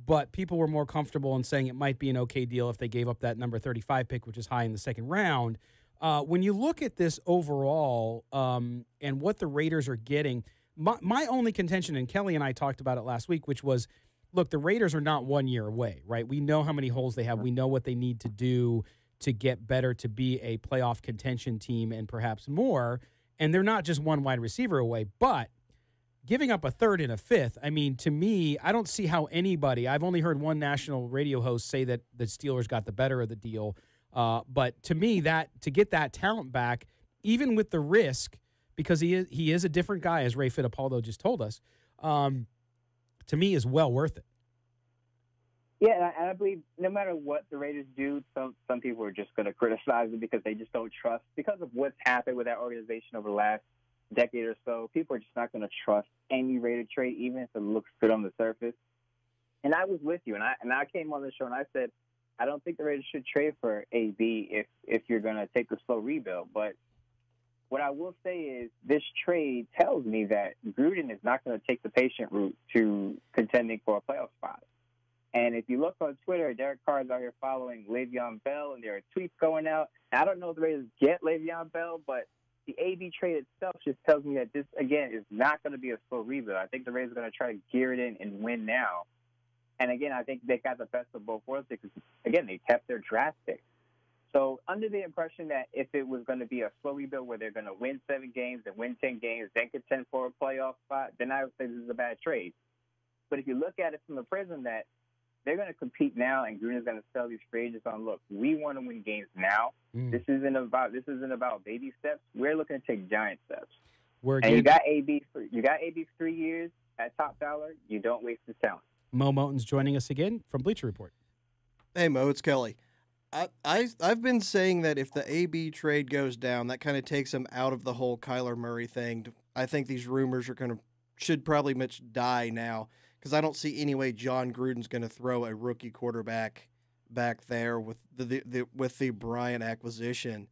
but people were more comfortable in saying it might be an okay deal if they gave up that number 35 pick, which is high in the second round. When you look at this overall and what the Raiders are getting, my only contention, and Kelly and I talked about it last week, which was, look, the Raiders are not 1 year away, right? We know how many holes they have. We know what they need to do to get better, to be a playoff contention team and perhaps more. And they're not just one wide receiver away, but giving up a third and a fifth, I mean, to me, I don't see how anybody, I've only heard one national radio host say that the Steelers got the better of the deal. But to me, that to get that talent back, even with the risk, because he is a different guy, as Ray Fiittipaldo just told us, to me is well worth it. Yeah, and I believe no matter what the Raiders do, some people are just going to criticize it because they just don't trust. Because of what's happened with that organization over the last decade or so, people are just not going to trust any Raider trade, even if it looks good on the surface. And I was with you, and I came on the show and I said, I don't think the Raiders should trade for AB if you're going to take the slow rebuild. But what I will say is this trade tells me that Gruden is not going to take the patient route to contending for a playoff spot. And if you look on Twitter, Derek Carr is out here following Le'Veon Bell, and there are tweets going out. I don't know if the Raiders get Le'Veon Bell, but the AB trade itself just tells me that this, again, is not going to be a slow rebuild. I think the Raiders are going to try to gear it in and win now. And, again, I think they got the best of both worlds because, again, they kept their draft pick. So under the impression that if it was going to be a slow rebuild where they're going to win 7 games and win 10 games, then contend for a playoff spot, then I would say this is a bad trade. But if you look at it from the prism that they're going to compete now, and Gruden's going to sell these free agents on, look, we want to win games now. This isn't about baby steps. We're looking to take giant steps. You got AB for 3 years at top dollar. You don't waste his talent. Mo Moton's joining us again from Bleacher Report. Hey, Mo, it's Kelly. I've been saying that if the AB trade goes down, that kind of takes him out of the whole Kyler Murray thing. I think these rumors should probably much die now, because I don't see any way John Gruden's going to throw a rookie quarterback back there with the Bryant acquisition.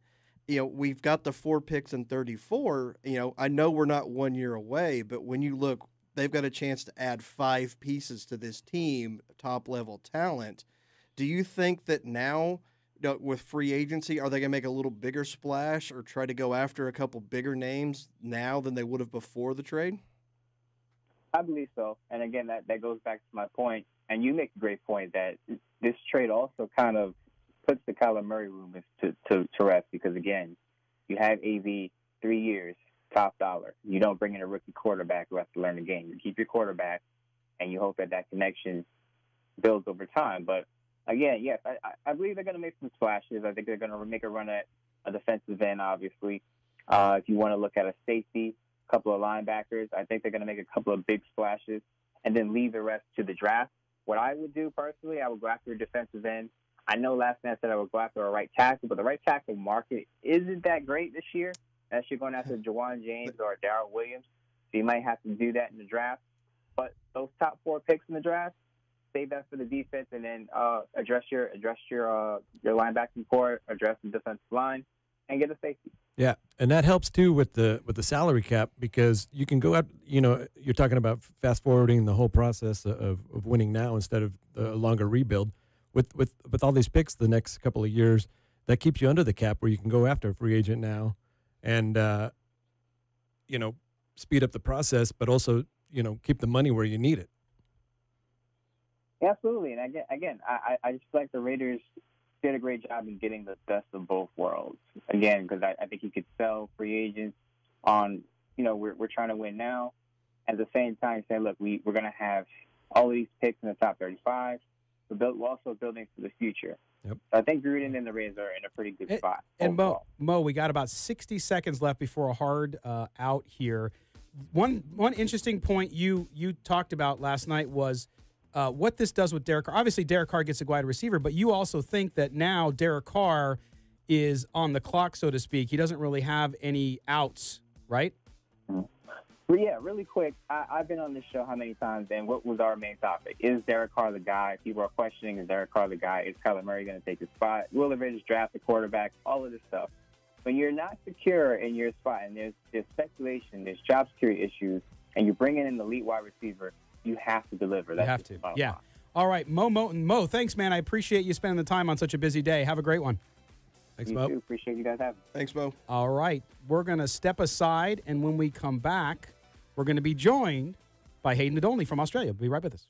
You know, we've got the 4 picks in 34. You know, I know we're not 1 year away, but when you look, they've got a chance to add 5 pieces to this team, top level talent. Do you think that now with free agency, are they going to make a little bigger splash or try to go after a couple bigger names now than they would have before the trade? I believe so. And again, that goes back to my point. And you make a great point that this trade also kind of puts the Kyler Murray rumors to rest because, again, you have AV 3 years, top dollar. You don't bring in a rookie quarterback who has to learn the game. You keep your quarterback, and you hope that connection builds over time. But, again, yes, I believe they're going to make some splashes. I think they're going to make a run at a defensive end, obviously. If you want to look at a safety, a couple of linebackers, I think they're going to make a couple of big splashes and then leave the rest to the draft. What I would do personally, I would go after a defensive end. I know last night I said I would go after a right tackle, but the right tackle market isn't that great this year. Unless you're going after Jawan James or Darrell Williams. So you might have to do that in the draft. But those top 4 picks in the draft, save that for the defense and then address your linebacking core, address the defensive line, and get a safety. Yeah, and that helps too with the salary cap because you can go out. You're talking about fast forwarding the whole process of winning now instead of a longer rebuild. With all these picks the next couple of years, that keeps you under the cap where you can go after a free agent now, and speed up the process, but also keep the money where you need it. Absolutely, and again, I just feel like the Raiders did a great job in getting the best of both worlds. Again, because I think you could sell free agents on, we're trying to win now. At the same time, say, look, we're going to have all of these picks in the top 35. We're also building for the future. Yep. So I think Gruden and the Raiders are in a pretty good spot. And Mo, we got about 60 seconds left before a hard out here. One interesting point you talked about last night was what this does with Derek Carr. Obviously, Derek Carr gets a wide receiver, but you also think that now Derek Carr is on the clock, so to speak. He doesn't really have any outs, right? Well, yeah, really quick. I've been on this show how many times, and what was our main topic? Is Derek Carr the guy? People are questioning, is Derek Carr the guy? Is Kyler Murray going to take his spot? Will the Raiders draft a quarterback? All of this stuff. When you're not secure in your spot, and there's speculation, there's job security issues, and you're bringing in the elite wide receiver, you have to deliver. You have to. Yeah. All right, Mo Moton. Mo, thanks, man. I appreciate you spending the time on such a busy day. Have a great one. Thanks, Mo. Appreciate you guys having me. Thanks, Mo. All right. We're going to step aside, and when we come back, we're going to be joined by Hayden Nadolny from Australia. We'll be right with us.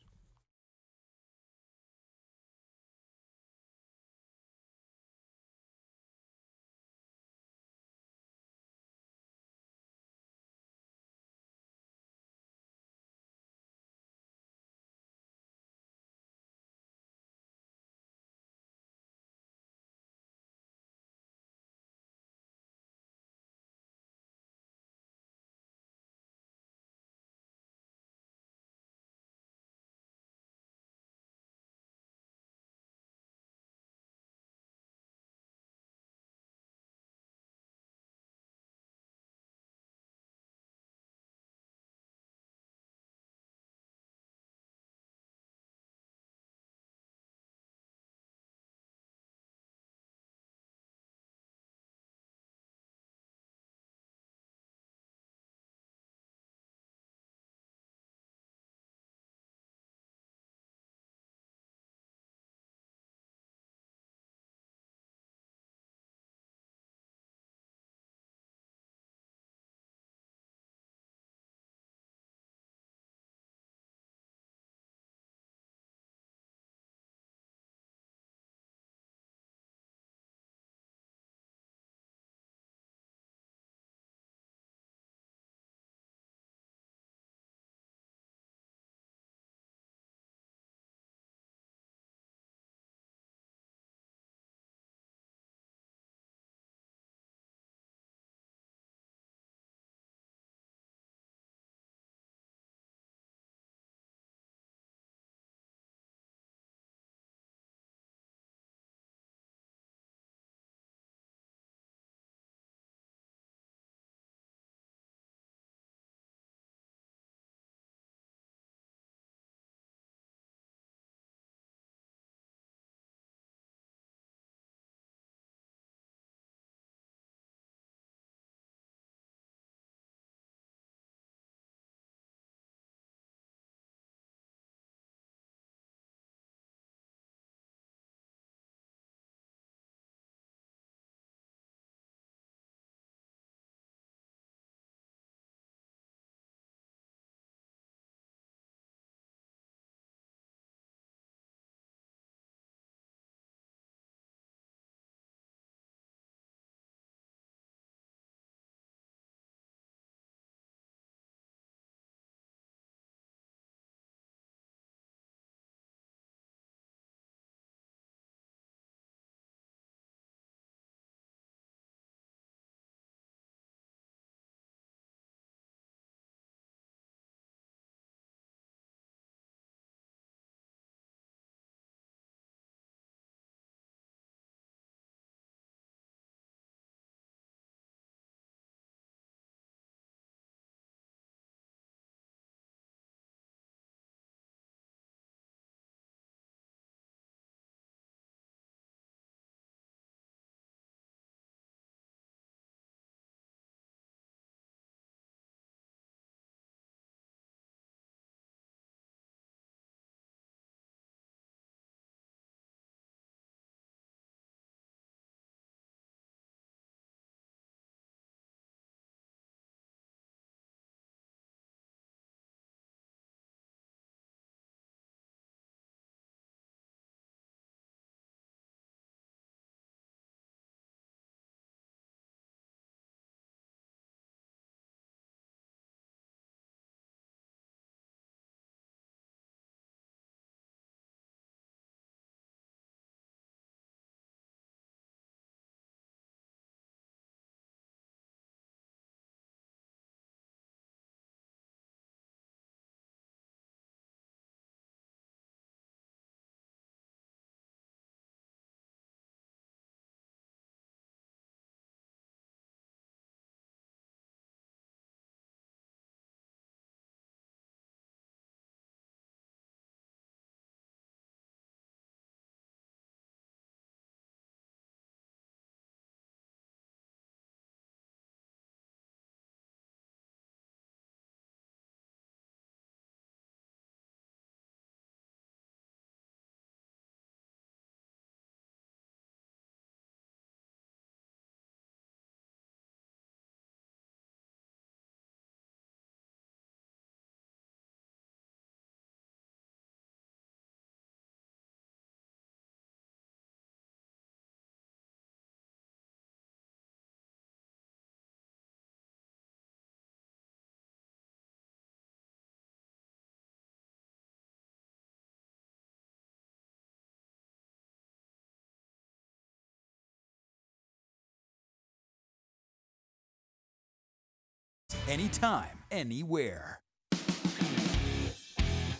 Anytime, anywhere.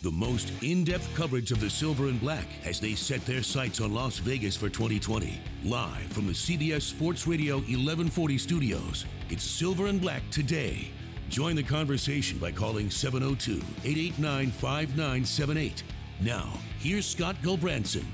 The most in-depth coverage of the Silver and Black as they set their sights on Las Vegas for 2020. Live from the CBS Sports Radio 1140 studios, it's Silver and Black today. Join the conversation by calling 702-889-5978. Now, here's Scott Gulbranson.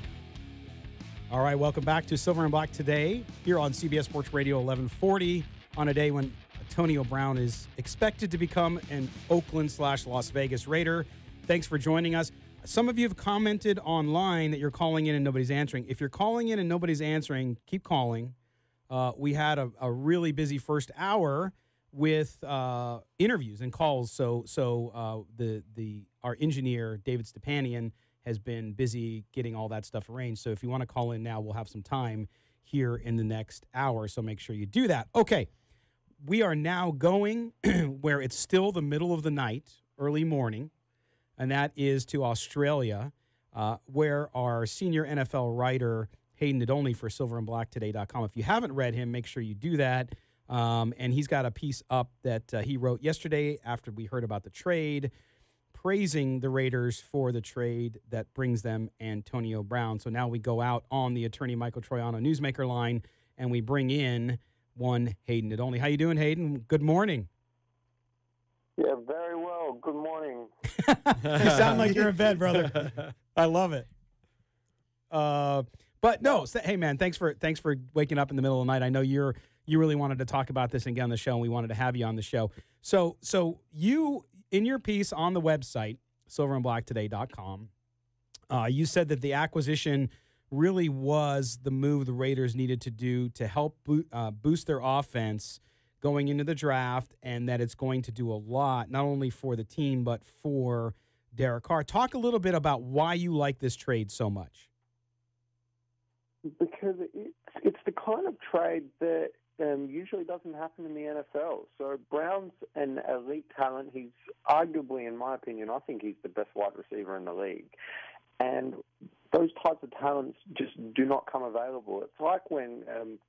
All right, welcome back to Silver and Black today here on CBS Sports Radio 1140 on a day when Antonio Brown is expected to become an Oakland/Las Vegas Raider. Thanks for joining us. Some of you have commented online that you're calling in and nobody's answering. If you're calling in and nobody's answering, keep calling. We had a really busy first hour with interviews and calls. So our engineer, David Stepanian, has been busy getting all that stuff arranged. So if you want to call in now, we'll have some time here in the next hour. So make sure you do that. Okay. We are now going where it's still the middle of the night, early morning, and that is to Australia, where our senior NFL writer, Hayden Nadolny for silverandblacktoday.com. If you haven't read him, make sure you do that. And he's got a piece up that he wrote yesterday after we heard about the trade, praising the Raiders for the trade that brings them Antonio Brown. So now we go out on the attorney Michael Troiano newsmaker line, and we bring in one Hayden Nadolny. How you doing, Hayden? Good morning. Yeah, very well. Good morning. You sound like you're in bed, brother. I love it. But no, hey man, thanks for waking up in the middle of the night. I know you really wanted to talk about this and get on the show, and we wanted to have you on the show. So you, in your piece on the website, silverandblacktoday.com, you said that the acquisition really was the move the Raiders needed to do to help boost their offense going into the draft, and that it's going to do a lot, not only for the team, but for Derek Carr. Talk a little bit about why you like this trade so much. Because it's the kind of trade that usually doesn't happen in the NFL. So Brown's an elite talent. He's arguably, in my opinion, I think he's the best wide receiver in the league. And those types of talents just do not come available. It's like when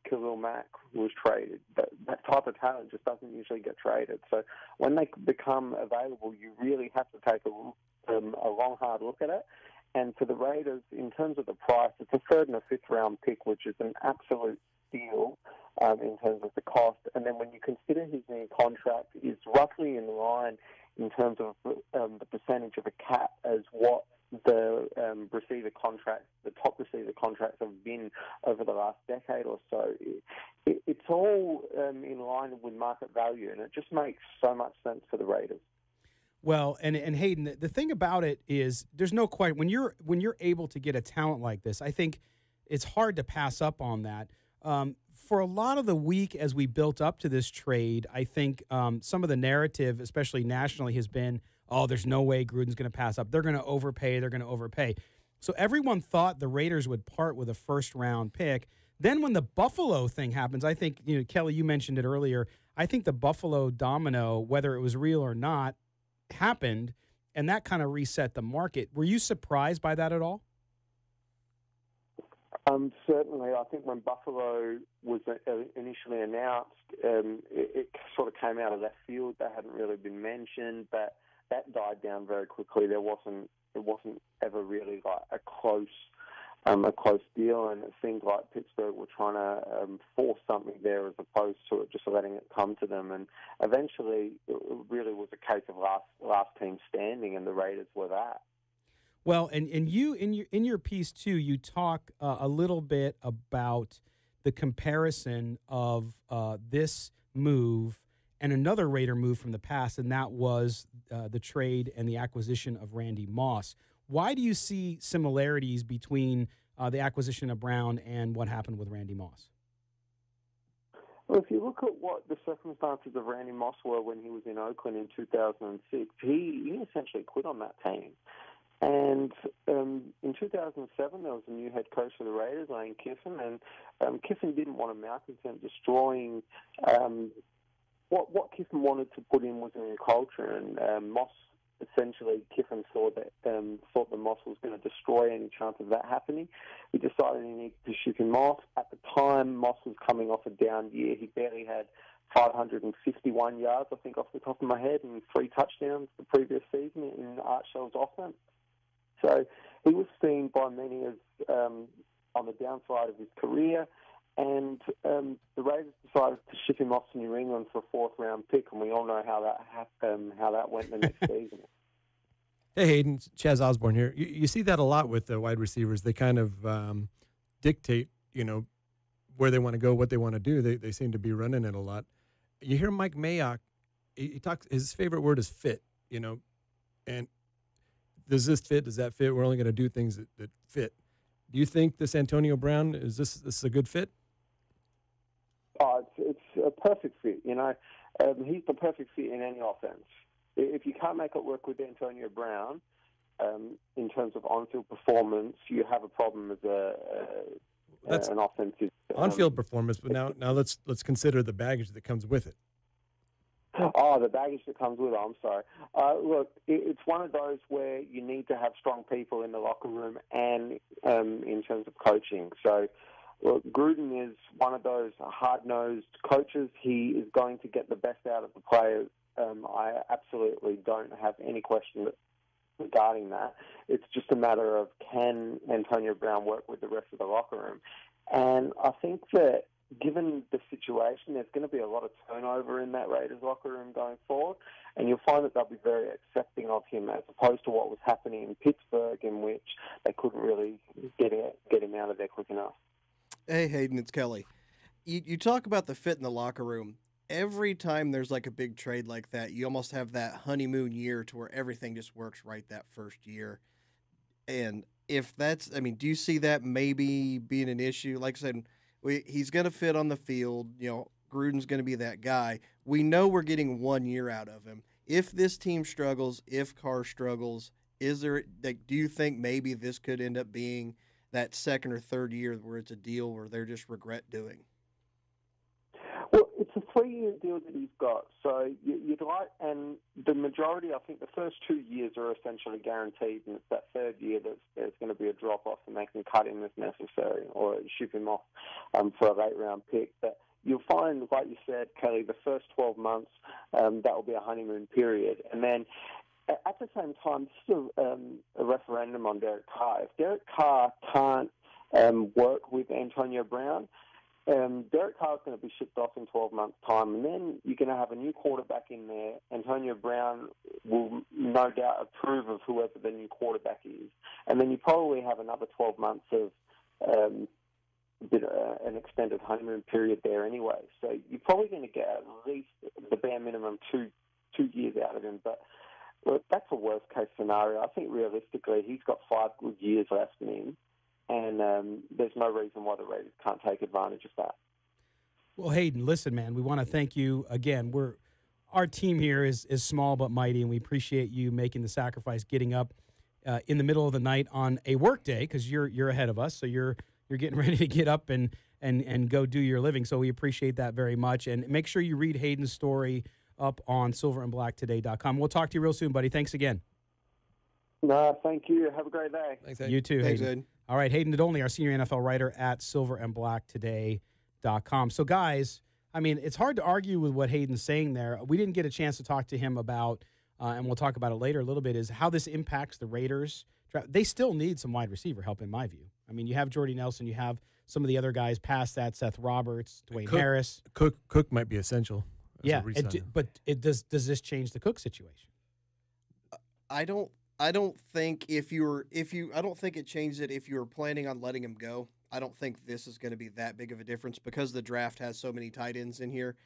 Khalil Mack was traded. That type of talent just doesn't usually get traded. So when they become available, you really have to take a long, hard look at it. And for the Raiders, in terms of the price, it's a third and a fifth round pick, which is an absolute steal in terms of the cost. And then when you consider his new contract is roughly in line in terms of the percentage of a cap as what the top receiver contracts have been over the last decade or so. It's all in line with market value, and it just makes so much sense for the Raiders. Well, and Hayden, the thing about it is there's no quite when you're able to get a talent like this, I think it's hard to pass up on that. For a lot of the week as we built up to this trade, I think some of the narrative, especially nationally, has been, oh, there's no way Gruden's going to pass up. They're going to overpay. So everyone thought the Raiders would part with a first-round pick. Then when the Buffalo thing happens, I think, Kelly, you mentioned it earlier, I think the Buffalo domino, whether it was real or not, happened, and that kind of reset the market. Were you surprised by that at all? Certainly. I think when Buffalo was initially announced, it sort of came out of left field. That hadn't really been mentioned, but that died down very quickly. It wasn't ever really like a close deal, and it seemed like Pittsburgh were trying to force something there as opposed to it just letting it come to them. And eventually, it really was a case of last team standing, and the Raiders were that. Well, and you in your piece too, you talk a little bit about the comparison of this move and another Raider move from the past, and that was the trade and the acquisition of Randy Moss. Why do you see similarities between the acquisition of Brown and what happened with Randy Moss? Well, if you look at what the circumstances of Randy Moss were when he was in Oakland in 2006, he essentially quit on that team. And in 2007, there was a new head coach for the Raiders, Lane Kiffin, and Kiffin didn't want a malcontent destroying. What Kiffin wanted to put in was a new culture, and Moss, essentially, Kiffin thought that Moss was going to destroy any chance of that happening. He decided he needed to ship him off. At the time, Moss was coming off a down year. He barely had 551 yards, I think, off the top of my head, and 3 touchdowns the previous season in Art Shell's offense. So he was seen by many as on the downside of his career, and the Raiders decided to ship him off to New England for a 4th-round pick, and we all know how that went the next season. Hey, Hayden, Chaz Osborne here. You see that a lot with the wide receivers. They kind of dictate, where they want to go, what they want to do. They seem to be running it a lot. You hear Mike Mayock, he talks, his favorite word is fit, and does this fit? Does that fit? We're only going to do things that fit. Do you think this Antonio Brown, is this a good fit? Oh, it's a perfect fit, He's the perfect fit in any offense. If you can't make it work with Antonio Brown, in terms of on-field performance, you have a problem as an offensive on-field performance. But now let's consider the baggage that comes with it. Oh, the baggage that comes with it. I'm sorry. Look, it's one of those where you need to have strong people in the locker room and in terms of coaching. So, look, Gruden is one of those hard-nosed coaches. He is going to get the best out of the players. I absolutely don't have any question regarding that. It's just a matter of, can Antonio Brown work with the rest of the locker room? And I think that given the situation, there's going to be a lot of turnover in that Raiders locker room going forward, and you'll find that they'll be very accepting of him as opposed to what was happening in Pittsburgh, in which they couldn't really get him out of there quick enough. Hey, Hayden, it's Kelly. You talk about the fit in the locker room. Every time there's like a big trade like that, you almost have that honeymoon year to where everything just works right that first year. And if that's, do you see that maybe being an issue? Like I said, he's going to fit on the field. Gruden's going to be that guy. We know we're getting 1 year out of him. If this team struggles, if Carr struggles, do you think maybe this could end up being that 2nd or 3rd year where it's a deal where they're just regret doing? Well, it's a 3-year deal that he's got. So you'd like, and the majority, I think the first 2 years are essentially guaranteed, and it's that 3rd year that there's going to be a drop-off and they can cut him if necessary or ship him off for a late-round pick. But you'll find, like you said, Kelly, the first 12 months, that will be a honeymoon period. And then at the same time, this is a referendum on Derek Carr. If Derek Carr can't work with Antonio Brown, Derek Carr is going to be shipped off in 12 months' time, and then you're going to have a new quarterback in there. Antonio Brown will no doubt approve of whoever the new quarterback is. And then you probably have another 12 months of an extended honeymoon period there anyway. So you're probably going to get at least the bare minimum two years out of him. But look, that's a worst-case scenario. I think realistically he's got 5 good years left in him. And there's no reason why the Raiders can't take advantage of that. Well, Hayden, listen, man, we want to thank you again. Our team here is small but mighty, and we appreciate you making the sacrifice, getting up in the middle of the night on a work day because you're ahead of us, so you're getting ready to get up and go do your living. So we appreciate that very much, and make sure you read Hayden's story up on silverandblacktoday.com. We'll talk to you real soon, buddy. Thanks again. No, thank you. Have a great day. Thanks, Hayden. You too, Thanks, Hayden. All right, Hayden Nadolny, our senior NFL writer at silverandblacktoday.com. So, guys, it's hard to argue with what Hayden's saying there. We didn't get a chance to talk to him about, and we'll talk about it later a little bit, is how this impacts the Raiders. They still need some wide receiver help, in my view. You have Jordy Nelson. You have some of the other guys past that, Seth Roberts, Dwayne Harris. Cook might be essential. Yeah, but does this change the Cook situation? I don't think I don't think it changes it if you were planning on letting him go. I don't think this is going to be that big of a difference because the draft has so many tight ends in here.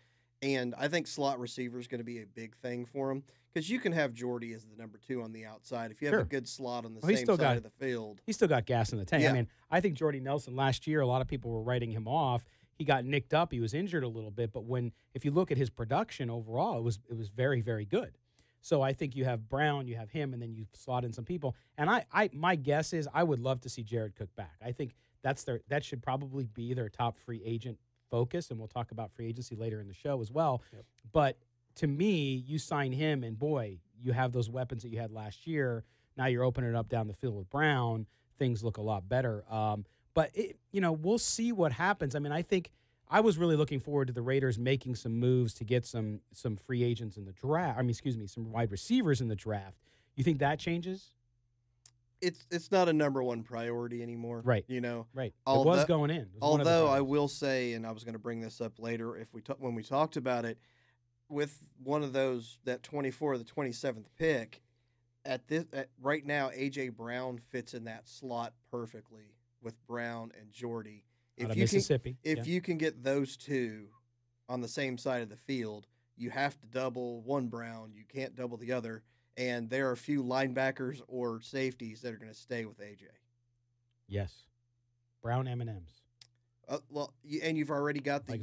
And I think slot receiver is going to be a big thing for him because you can have Jordy as the number 2 on the outside. If you have a good slot on the same side of the field. He's still got gas in the tank. Yeah. I think Jordy Nelson last year, a lot of people were writing him off. He got nicked up. He was injured a little bit. But if you look at his production overall, it was very, very good. So I think you have Brown, you have him, and then you slot in some people. And my guess is I would love to see Jared Cook back. I think that should probably be their top free agent focus, and we'll talk about free agency later in the show as well. Yep. But to me, you sign him, and boy, you have those weapons that you had last year. Now you're opening it up down the field with Brown. Things look a lot better. But we'll see what happens. I I was really looking forward to the Raiders making some moves to get some free agents in the draft. Some wide receivers in the draft. You think that changes? It's not a number one priority anymore. Right. Right. It was going in. Although I will say, and I was going to bring this up later when we talked about it, with one of those, that 24 or the 27th pick, right now, A.J. Brown fits in that slot perfectly with Brown and Jordy. Out of Mississippi. If you can get those two on the same side of the field, you have to double one Brown. You can't double the other. And there are a few linebackers or safeties that are going to stay with A.J. Yes. Brown M&Ms. And you've already got the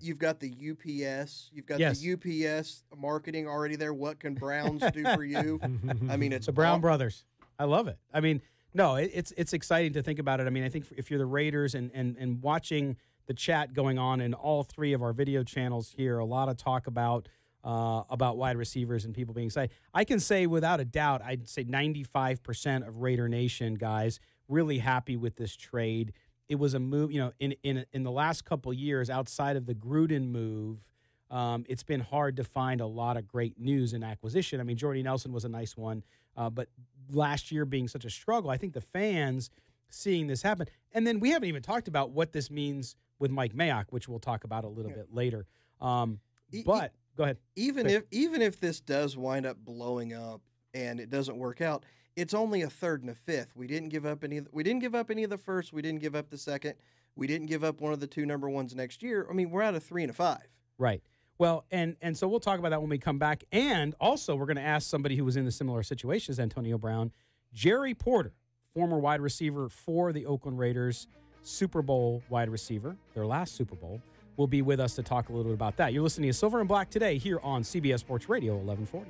you've got the UPS. You've got the UPS marketing already there. What can Browns do for you? I mean, it's the Brown brothers. I love it. I mean, no, it's exciting to think about it. I mean, I think if you're the Raiders and watching the chat going on in all three of our video channels here, a lot of talk about wide receivers and people being excited. I can say without a doubt, I'd say 95% of Raider Nation guys really happy with this trade. It was a move, in the last couple of years outside of the Gruden move. It's been hard to find a lot of great news and acquisition. I mean, Jordy Nelson was a nice one, but last year being such a struggle, I think the fans seeing this happen. And then we haven't even talked about what this means with Mike Mayock, which we'll talk about a little bit later. But go ahead. Even if this does wind up blowing up and it doesn't work out, it's only a third and a fifth. We didn't give up any of the first. We didn't give up the second. We didn't give up one of the two number ones next year. I mean, we're at a 3 and a 5. Right. Well, and so we'll talk about that when we come back. And also, we're going to ask somebody who was in a similar situation as Antonio Brown, Jerry Porter, former wide receiver for the Oakland Raiders, Super Bowl wide receiver, their last Super Bowl, will be with us to talk a little bit about that. You're listening to Silver and Black today here on CBS Sports Radio 1140.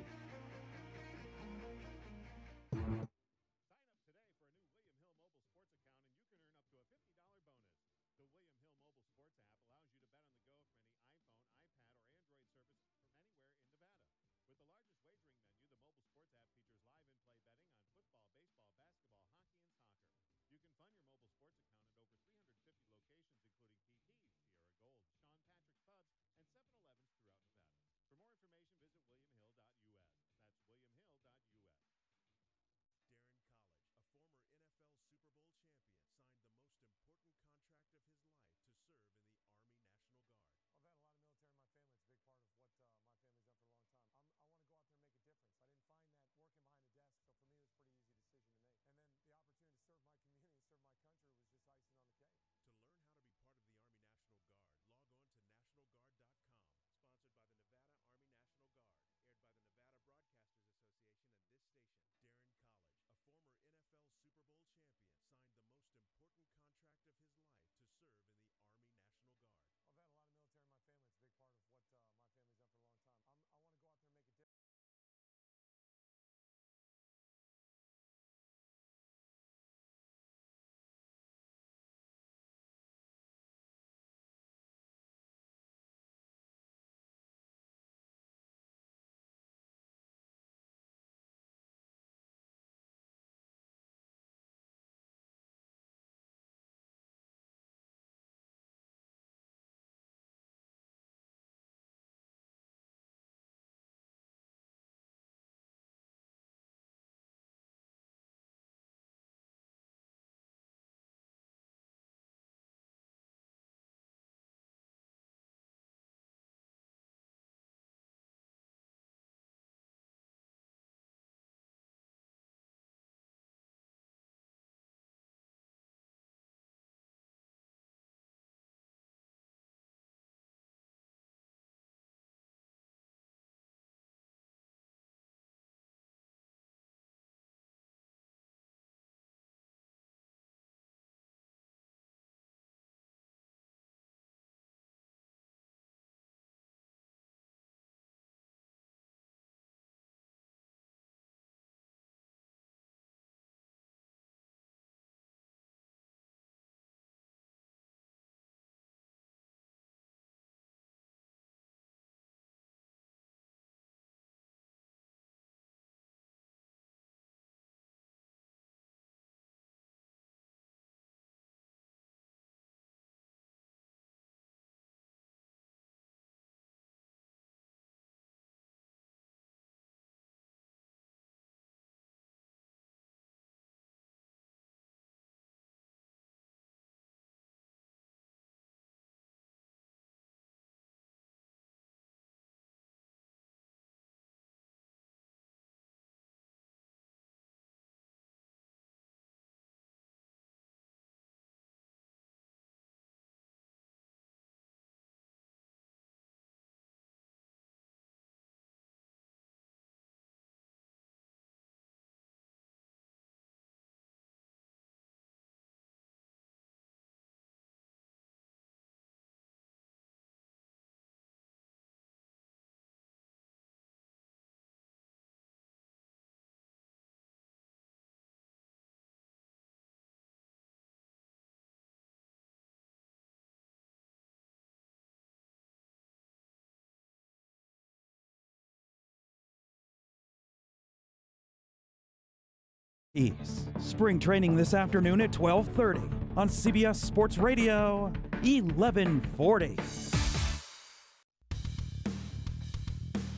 East. Spring training this afternoon at 12:30 on CBS Sports Radio 1140.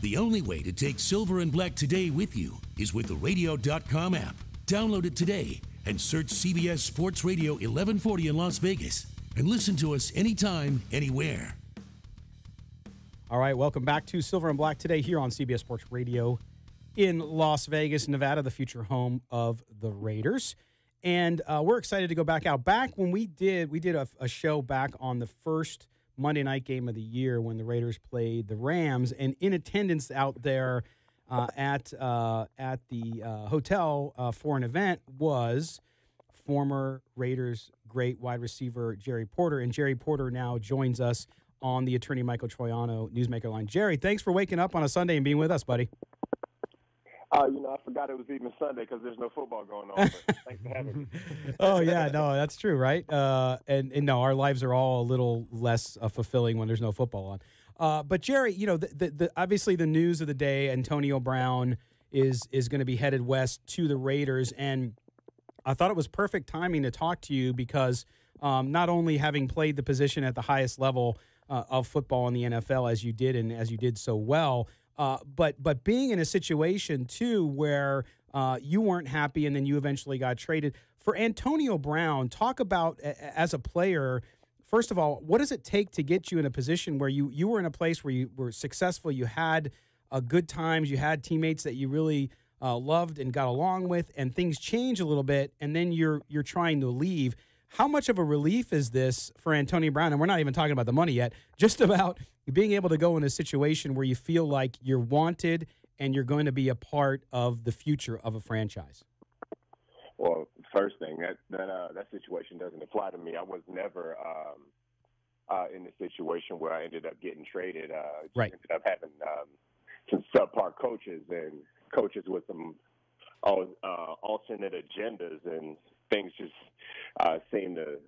The only way to take Silver and Black Today with you is with the radio.com app. Download it today and search CBS Sports Radio 1140 in Las Vegas and listen to us anytime, anywhere. All right, welcome back to Silver and Black Today here on CBS Sports Radio in Las Vegas, Nevada, the future home of the Raiders. And we're excited to go back out. Back when we did a show back on the first Monday night game of the year when the Raiders played the Rams, and in attendance out there at the hotel for an event was former Raiders great wide receiver Jerry Porter, and Jerry Porter now joins us on the Attorney Michael Troiano Newsmaker line. Jerry, thanks for waking up on a Sunday and being with us, buddy. I forgot it was even Sunday because there's no football going on. But thanks for having me. Oh, yeah, no, that's true, right? And no, our lives are all a little less fulfilling when there's no football on. But, Jerry, the obviously the news of the day, Antonio Brown is going to be headed west to the Raiders. And I thought it was perfect timing to talk to you because not only having played the position at the highest level of football in the NFL as you did and as you did so well, but being in a situation, too, where you weren't happy and then you eventually got traded. For Antonio Brown, talk about, as a player, first of all, what does it take to get you in a position where you were in a place where you were successful, you had good times, you had teammates that you really loved and got along with, and things change a little bit, and then you're trying to leave. How much of a relief is this for Antonio Brown? And we're not even talking about the money yet, just about being able to go in a situation where you feel like you're wanted and you're going to be a part of the future of a franchise. Well, first thing, that situation doesn't apply to me. I was never in the situation where I ended up getting traded. Right. Ended up having some subpar coaches and coaches with some alternate agendas, and things just seem to,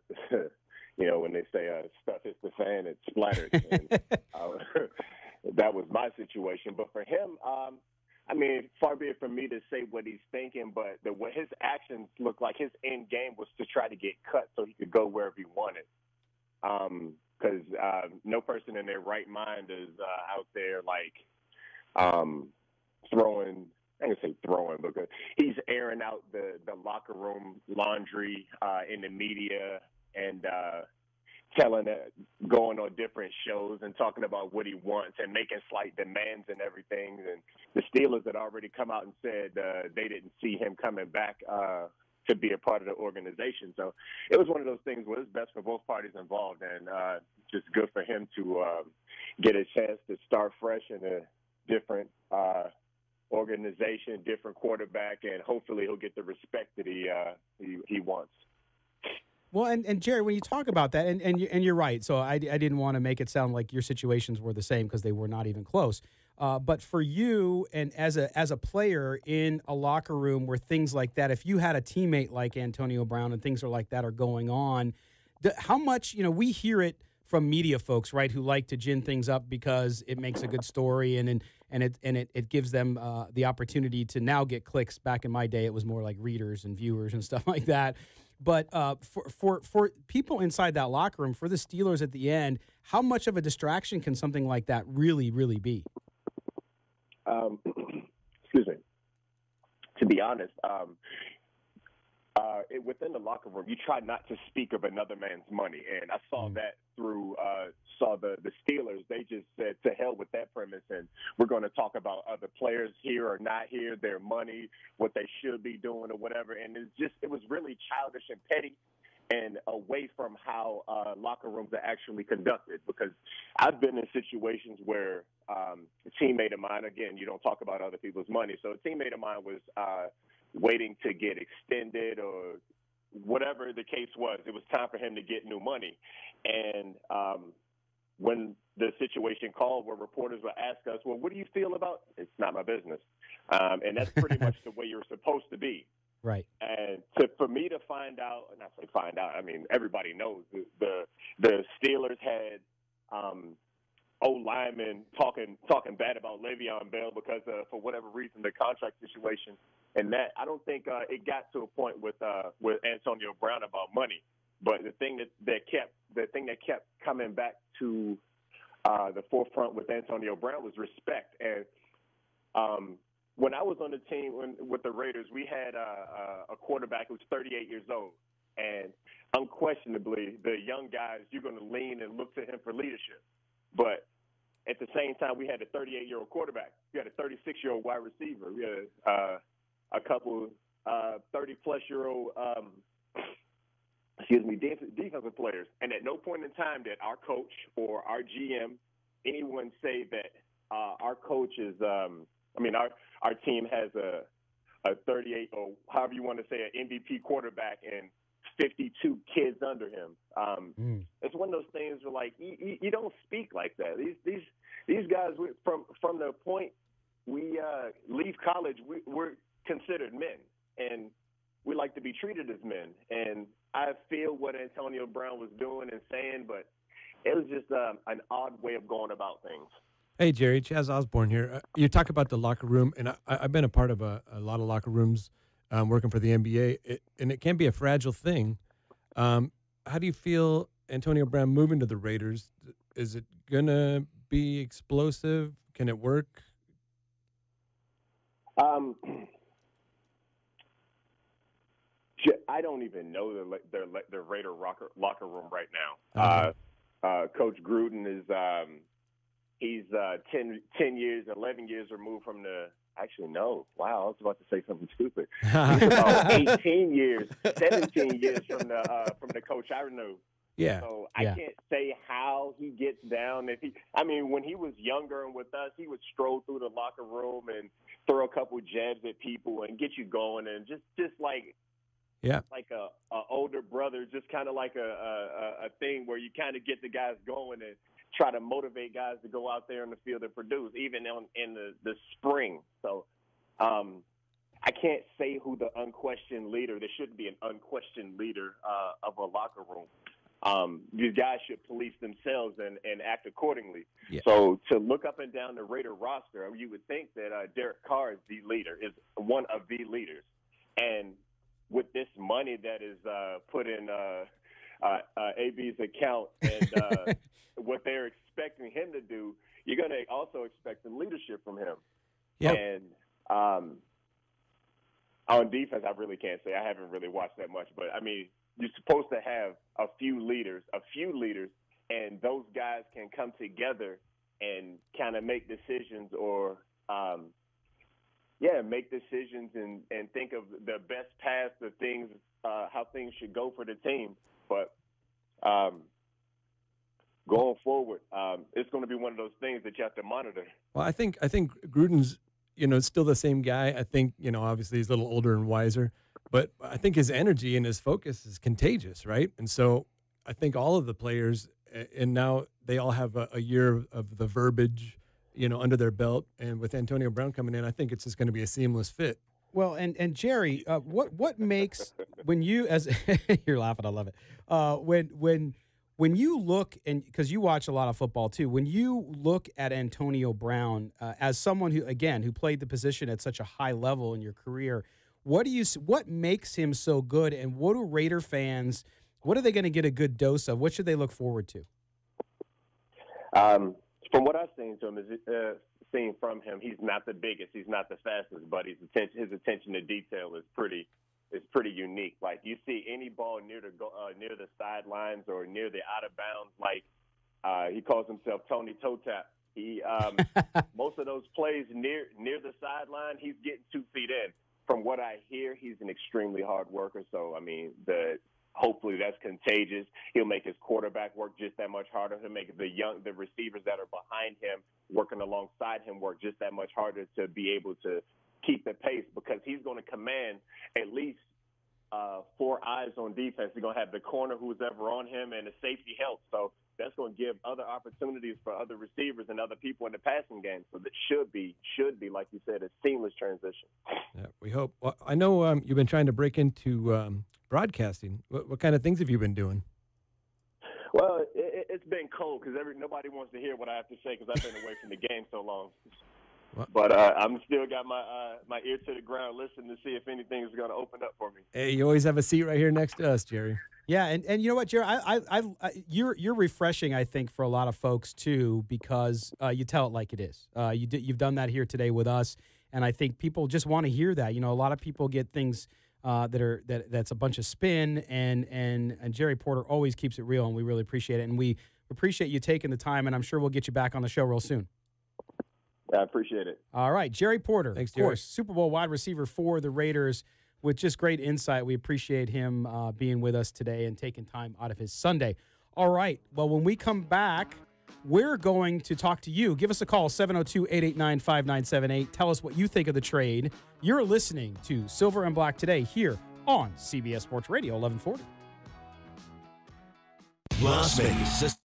when they say stuff hits the fan, it splatters. And, that was my situation. But for him, far be it from me to say what he's thinking, but what his actions look like, his end game was to try to get cut so he could go wherever he wanted. Because no person in their right mind is out there throwing. I ain't gonna say throwing, because he's airing out the locker room laundry in the media and going on different shows and talking about what he wants and making slight demands and everything. And the Steelers had already come out and said they didn't see him coming back to be a part of the organization. So it was one of those things where it's best for both parties involved, and just good for him to get a chance to start fresh in a different organization, different quarterback, and hopefully he'll get the respect that he wants. Well, and Jerry, when you talk about that, and you're right. So I didn't want to make it sound like your situations were the same because they were not even close. But for you, and as a player in a locker room where things like that, if you had a teammate like Antonio Brown and things are like that are going on, how much we hear it from media folks, right, who like to gin things up because it makes a good story and it gives them the opportunity to now get clicks. Back in my day, it was more like readers and viewers and stuff like that. But for people inside that locker room, for the Steelers at the end, how much of a distraction can something like that really, really be? Excuse me. To be honest, within the locker room, you try not to speak of another man's money. And I saw that through the Steelers. They just said, to hell with that premise, and we're going to talk about other players here or not here, their money, what they should be doing or whatever. And it was really childish and petty and away from how locker rooms are actually conducted. Because I've been in situations where a teammate of mine, again, you don't talk about other people's money. So a teammate of mine was waiting to get extended or whatever the case was. It was time for him to get new money. And when the situation called where reporters would ask us, well, what do you feel about it? It's not my business. And that's pretty much the way you're supposed to be. Right. And for me to find out, not say find out, I mean, everybody knows the Steelers had linemen talking bad about Le'Veon Bell because for whatever reason the contract situation and that. I don't think it got to a point with Antonio Brown about money. But the thing that kept coming back to the forefront with Antonio Brown was respect. And when I was on the team with the Raiders, we had a quarterback who was 38 years old. And unquestionably, the young guys, you're going to lean and look to him for leadership. But at the same time, we had a 38-year-old quarterback. We had a 36-year-old wide receiver. We had a couple 30-plus-year-old defensive players. And at no point in time did our coach or our GM, anyone say that our coach is our team has a 38 or however you want to say an MVP quarterback and 52 kids under him. It's one of those things where like you don't speak like that. These guys from the point we leave college, we're considered men, and we like to be treated as men. And I feel what Antonio Brown was doing and saying, but it was just an odd way of going about things. Hey, Jerry, Chaz Osborne here. You talk about the locker room, and I've been a part of a lot of locker rooms working for the NBA, and it can be a fragile thing. How do you feel Antonio Brown moving to the Raiders? Is it going to be explosive? Can it work? I don't even know the Raider locker room right now. Coach Gruden is he's 10 years, 11 years removed from the. Actually, no. Wow, I was about to say something stupid. He's about 18 years, 17 years from the coach I knew. Yeah. So I can't say how he gets down. When he was younger and with us, he would stroll through the locker room and throw a couple jabs at people and get you going, and just like. Yeah, like a older brother, just kind of like a thing where you kind of get the guys going and try to motivate guys to go out there in the field and produce, even in the spring. So I can't say who the unquestioned leader. There shouldn't be an unquestioned leader of a locker room. These guys should police themselves and act accordingly. Yeah. So to look up and down the Raider roster, you would think that Derek Carr is the leader, is one of the leaders, and with this money that is put in AB's account and what they're expecting him to do, you're going to also expect some leadership from him. Yep. And on defense, I really can't say. I haven't really watched that much. But, you're supposed to have a few leaders, and those guys can come together and kind of make decisions or make decisions and think of the best path to things, how things should go for the team. But going forward, it's going to be one of those things that you have to monitor. Well, I think Gruden's, still the same guy. I think, obviously he's a little older and wiser, but I think his energy and his focus is contagious, right? And so I think all of the players, and now they all have a year of the verbiage, under their belt, and with Antonio Brown coming in, I think it's just going to be a seamless fit. Well, and Jerry, what makes when you you're laughing, I love it. When you look, and because you watch a lot of football too, when you look at Antonio Brown as someone who played the position at such a high level in your career, what makes him so good, and what do Raider fans? What are they going to get a good dose of? What should they look forward to? From what I've seen from him, he's not the biggest, he's not the fastest, but his attention to detail is pretty unique. Like you see any ball near the sidelines or near the out of bounds, like he calls himself Tony Toe Tap. He most of those plays near the sideline, he's getting 2 feet in. From what I hear, he's an extremely hard worker. So hopefully that's contagious. He'll make his quarterback work just that much harder. He'll make the receivers that are behind him, working alongside him, work just that much harder to be able to keep the pace, because he's going to command at least 4 eyes on defense. He's going to have the corner who's ever on him and the safety help. So that's going to give other opportunities for other receivers and other people in the passing game. So that should be, like you said, a seamless transition. Yeah, we hope. Well, I know you've been trying to break into broadcasting. What kind of things have you been doing? Well, It's been cold because nobody wants to hear what I have to say because I've been away from the game so long. What? But I'm still got my ear to the ground, listening to see if anything is going to open up for me. Hey, you always have a seat right here next to us, Jerry. Yeah, and you know what, Jerry, you're refreshing, I think, for a lot of folks too, because you tell it like it is. You've done that here today with us, and I think people just want to hear that. You know, a lot of people get things that's a bunch of spin, and Jerry Porter always keeps it real, and we really appreciate it, and we appreciate you taking the time, and I'm sure we'll get you back on the show real soon. I appreciate it. All right, Jerry Porter, Thanks, of Jerry. course, Super Bowl wide receiver for the Raiders, with just great insight. We appreciate him being with us today and taking time out of his Sunday. All right, well, when we come back, we're going to talk to you. Give us a call, 702-889-5978. Tell us what you think of the trade. You're listening to Silver and Black today here on CBS Sports Radio 1140. Las Vegas.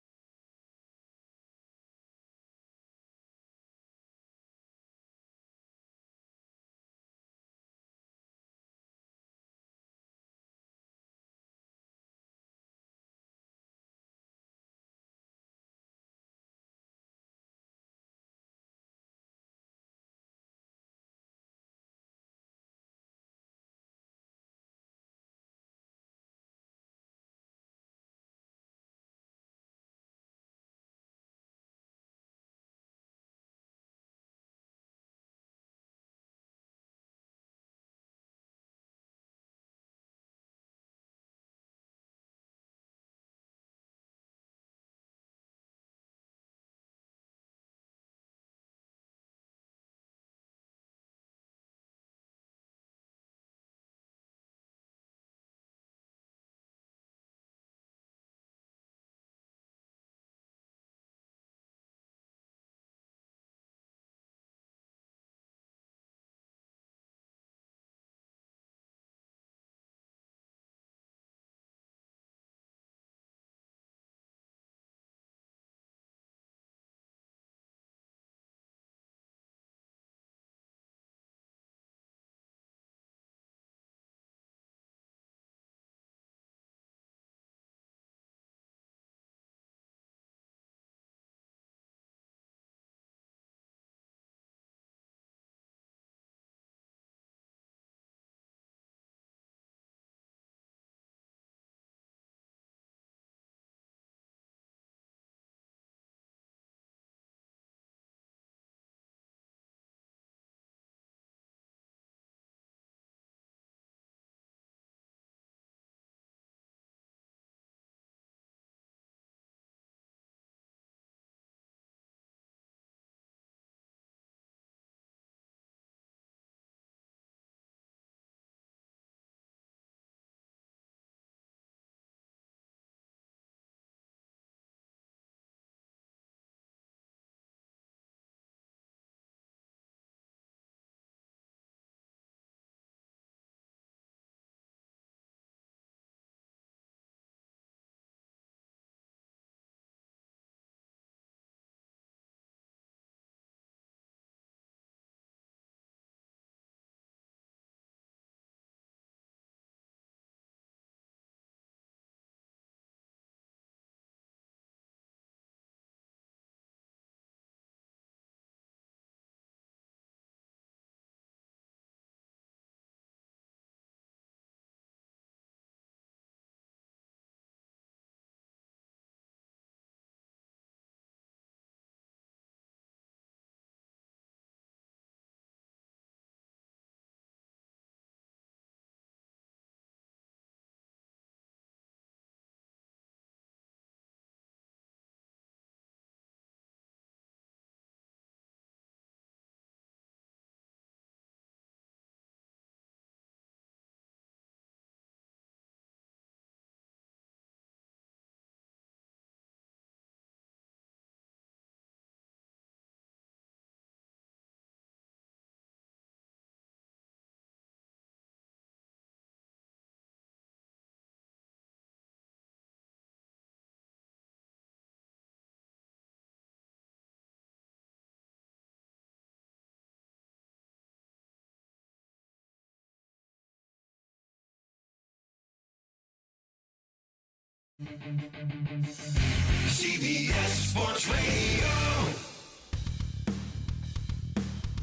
CBS Sports Radio.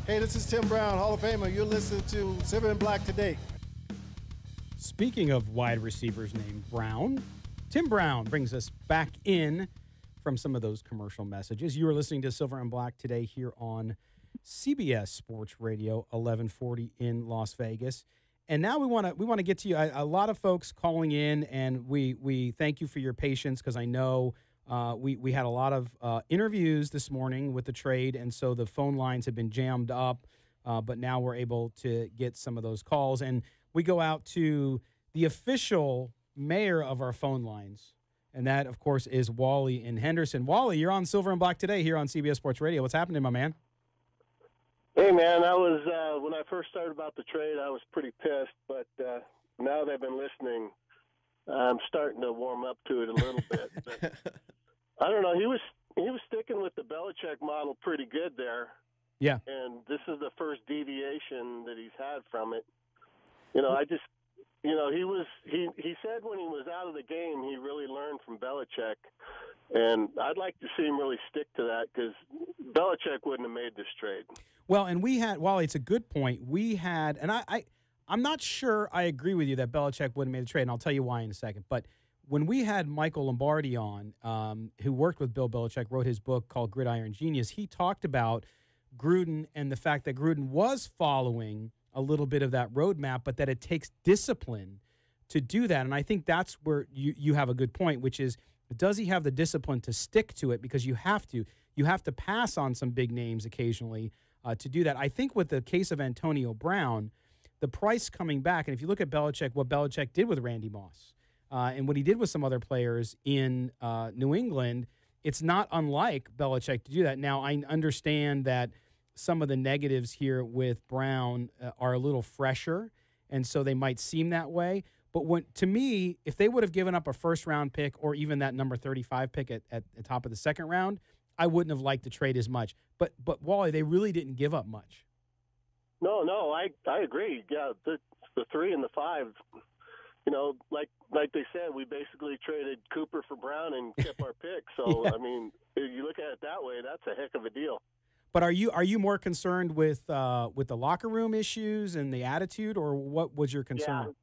Hey, this is Tim Brown, Hall of Famer. You're listening to Silver and Black Today. Speaking of wide receivers named Brown, Tim Brown brings us back in from some of those commercial messages. You are listening to Silver and Black Today here on CBS Sports Radio 1140 in Las Vegas. And now we want to get to you. A lot of folks calling in, and we thank you for your patience, because I know we had a lot of interviews this morning with the trade, and so the phone lines have been jammed up. But now we're able to get some of those calls, and we go out to the official mayor of our phone lines, and that, of course, is Wally in Henderson. Wally, you're on Silver and Black Today here on CBS Sports Radio. What's happening, my man? Hey, man, I was when I first started about the trade, I was pretty pissed, but now that I've been listening, I'm starting to warm up to it a little bit. But I don't know. He was sticking with the Belichick model pretty good there. Yeah. And this is the first deviation that he's had from it. You know, he said when he was out of the game, he really learned from Belichick. And I'd like to see him really stick to that, because Belichick wouldn't have made this trade. Well, and we had, Wally, it's a good point. We had, and I'm not sure I agree with you that Belichick wouldn't have made the trade, and I'll tell you why in a second. But when we had Michael Lombardi on, who worked with Bill Belichick, wrote his book called Gridiron Genius, he talked about Gruden and the fact that Gruden was following a little bit of that roadmap, but that it takes discipline to do that. And I think that's where you have a good point, which is, does he have the discipline to stick to it? Because you have to. You have to pass on some big names occasionally to do that. I think with the case of Antonio Brown, the price coming back, and if you look at Belichick, what Belichick did with Randy Moss and what he did with some other players in New England, it's not unlike Belichick to do that. Now, I understand that some of the negatives here with Brown are a little fresher, and so they might seem that way. But to me, if they would have given up a first-round pick or even that number 35 pick at the top of the second round, I wouldn't have liked the trade as much. But Wally, they really didn't give up much. No, I agree. Yeah, the 3 and the 5, you know, like they said, we basically traded Cooper for Brown and kept our pick. So, yeah. I mean, if you look at it that way, that's a heck of a deal. But are you more concerned with the locker room issues and the attitude, or what was your concern?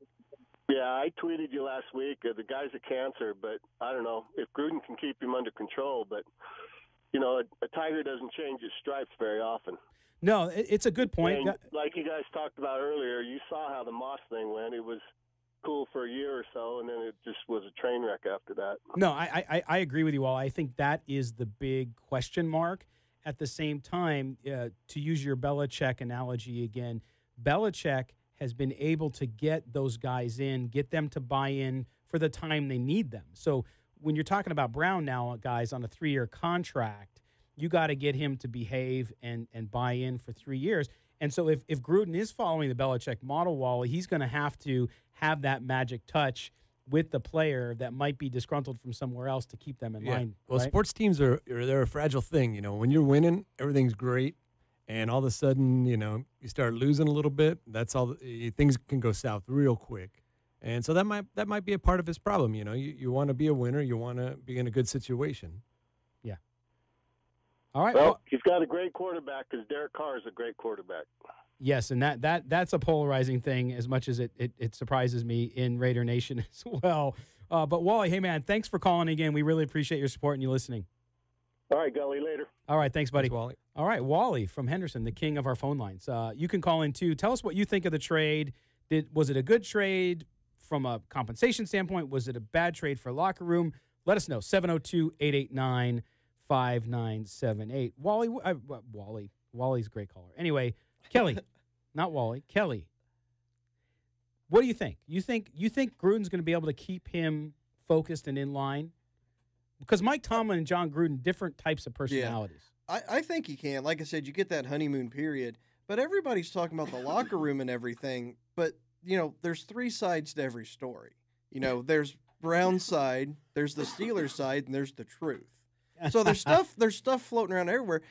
Yeah, I tweeted you last week. The guy's a cancer, but I don't know if Gruden can keep him under control. But, you know, a tiger doesn't change his stripes very often. No, it's a good point. And like you guys talked about earlier, you saw how the Moss thing went. It was cool for a year or so, and then it just was a train wreck after that. No, I agree with you all. I think that is the big question mark. At the same time, to use your Belichick analogy again, Belichick has been able to get those guys in, get them to buy in for the time they need them. So when you're talking about Brown now, guys, on a 3-year contract, you got to get him to behave and buy in for 3 years. And so if Gruden is following the Belichick model, Wally, he's going to have that magic touch with the player that might be disgruntled from somewhere else to keep them in line. Well, right? Sports teams they're a fragile thing. You know, when you're winning, everything's great. And all of a sudden, you know, you start losing a little bit. That's all. Things can go south real quick, and so that might be a part of his problem. You know, you want to be a winner. You want to be in a good situation. Yeah. All right. Well, he's got a great quarterback, because Derek Carr is a great quarterback. Yes, and that's a polarizing thing, as much as it surprises me in Raider Nation as well. But Wally, hey man, thanks for calling again. We really appreciate your support and you listening. All right, Gully, later. All right, thanks, buddy. Thanks, Wally. All right, Wally from Henderson, the king of our phone lines. You can call in too. Tell us what you think of the trade. Was it a good trade from a compensation standpoint? Was it a bad trade for locker room? Let us know. 702-889-5978. Wally's a great caller. Anyway, Kelly, not Wally, Kelly. What do you think? You think Gruden's going to be able to keep him focused and in line? Because Mike Tomlin and John Gruden, different types of personalities. Yeah, I think he can. Like I said, you get that honeymoon period, but everybody's talking about the locker room and everything. But, you know, there's 3 sides to every story. You know, there's Brown's side, there's the Steelers side, and there's the truth. So there's stuff floating around everywhere.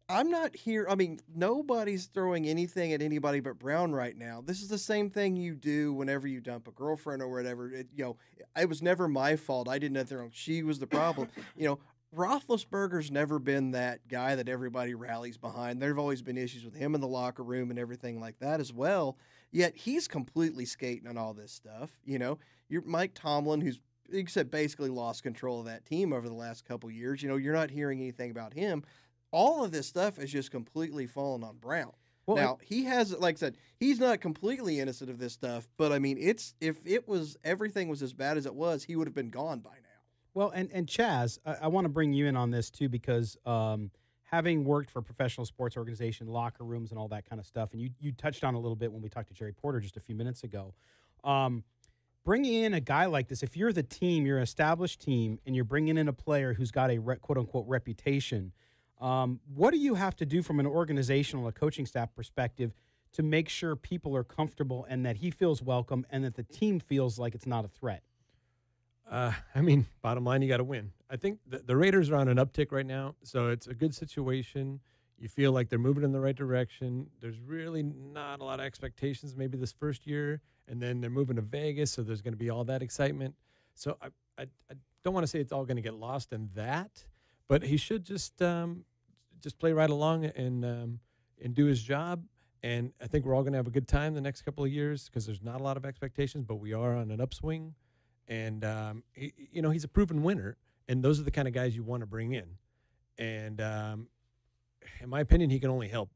I'm not here. I mean, nobody's throwing anything at anybody but Brown right now. This is the same thing you do whenever you dump a girlfriend or whatever. It was never my fault. I did nothing wrong. She was the problem. Roethlisberger's never been that guy that everybody rallies behind. There have always been issues with him in the locker room and everything like that as well. Yet he's completely skating on all this stuff. You're Mike Tomlin, who's, like you said, basically lost control of that team over the last couple of years. You're not hearing anything about him. All of this stuff is just completely fallen on Brown. Well, now, he has, like I said, he's not completely innocent of this stuff, but I mean, if everything was as bad as it was, he would have been gone by now. Well, and Chaz, I want to bring you in on this too, because having worked for a professional sports organization, locker rooms and all that kind of stuff, and you touched on a little bit when we talked to Jerry Porter just a few minutes ago, bringing in a guy like this, if you're the team, you're an established team, and you're bringing in a player who's got a quote-unquote reputation, what do you have to do from an organizational, a coaching staff perspective to make sure people are comfortable and that he feels welcome and that the team feels like it's not a threat? Bottom line, you got to win. I think the Raiders are on an uptick right now, so it's a good situation. You feel like they're moving in the right direction. There's really not a lot of expectations maybe this first year, and then they're moving to Vegas, so there's going to be all that excitement. So I don't want to say it's all going to get lost in that, but he should just play right along and do his job. And I think we're all going to have a good time the next couple of years because there's not a lot of expectations, but we are on an upswing. And, he's a proven winner, and those are the kind of guys you want to bring in. And in my opinion, he can only help.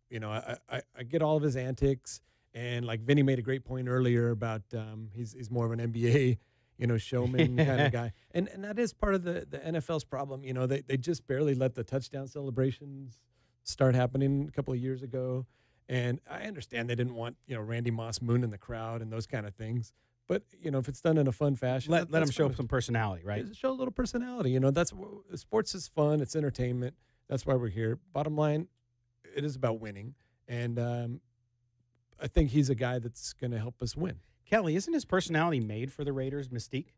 I get all of his antics, and like Vinny made a great point earlier about he's more of an NBA, showman kind of guy. And that is part of the NFL's problem. They just barely let the touchdown celebrations start happening a couple of years ago. And I understand they didn't want, Randy Moss mooning the crowd and those kind of things. But, if it's done in a fun fashion. Let them show some personality, right? Show a little personality. Sports is fun. It's entertainment. That's why we're here. Bottom line, it is about winning. And I think he's a guy that's going to help us win. Kelly, isn't his personality made for the Raiders' mystique?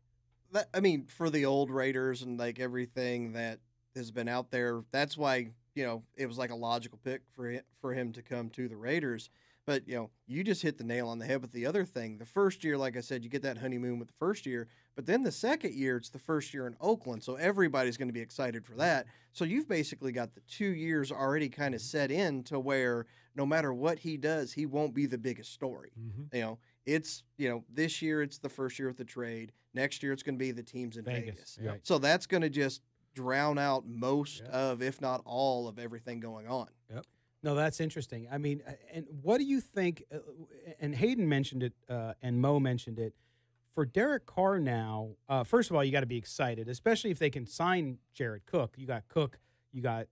For the old Raiders and like everything that has been out there, that's why, it was like a logical pick for him to come to the Raiders. But, you just hit the nail on the head with the other thing. The first year, like I said, you get that honeymoon with the first year. But then the second year, it's the first year in Oakland. So everybody's going to be excited for that. So you've basically got the 2 years already kind of set in to where no matter what he does, he won't be the biggest story. Mm-hmm. It's, this year it's the first year with the trade. Next year it's going to be the teams in Vegas. Right. So that's going to just drown out most of, if not all, of everything going on. Yep. No, that's interesting. And what do you think, and Hayden mentioned it and Mo mentioned it, for Derek Carr now, first of all, you got to be excited, especially if they can sign Jared Cook. You got Cook, you got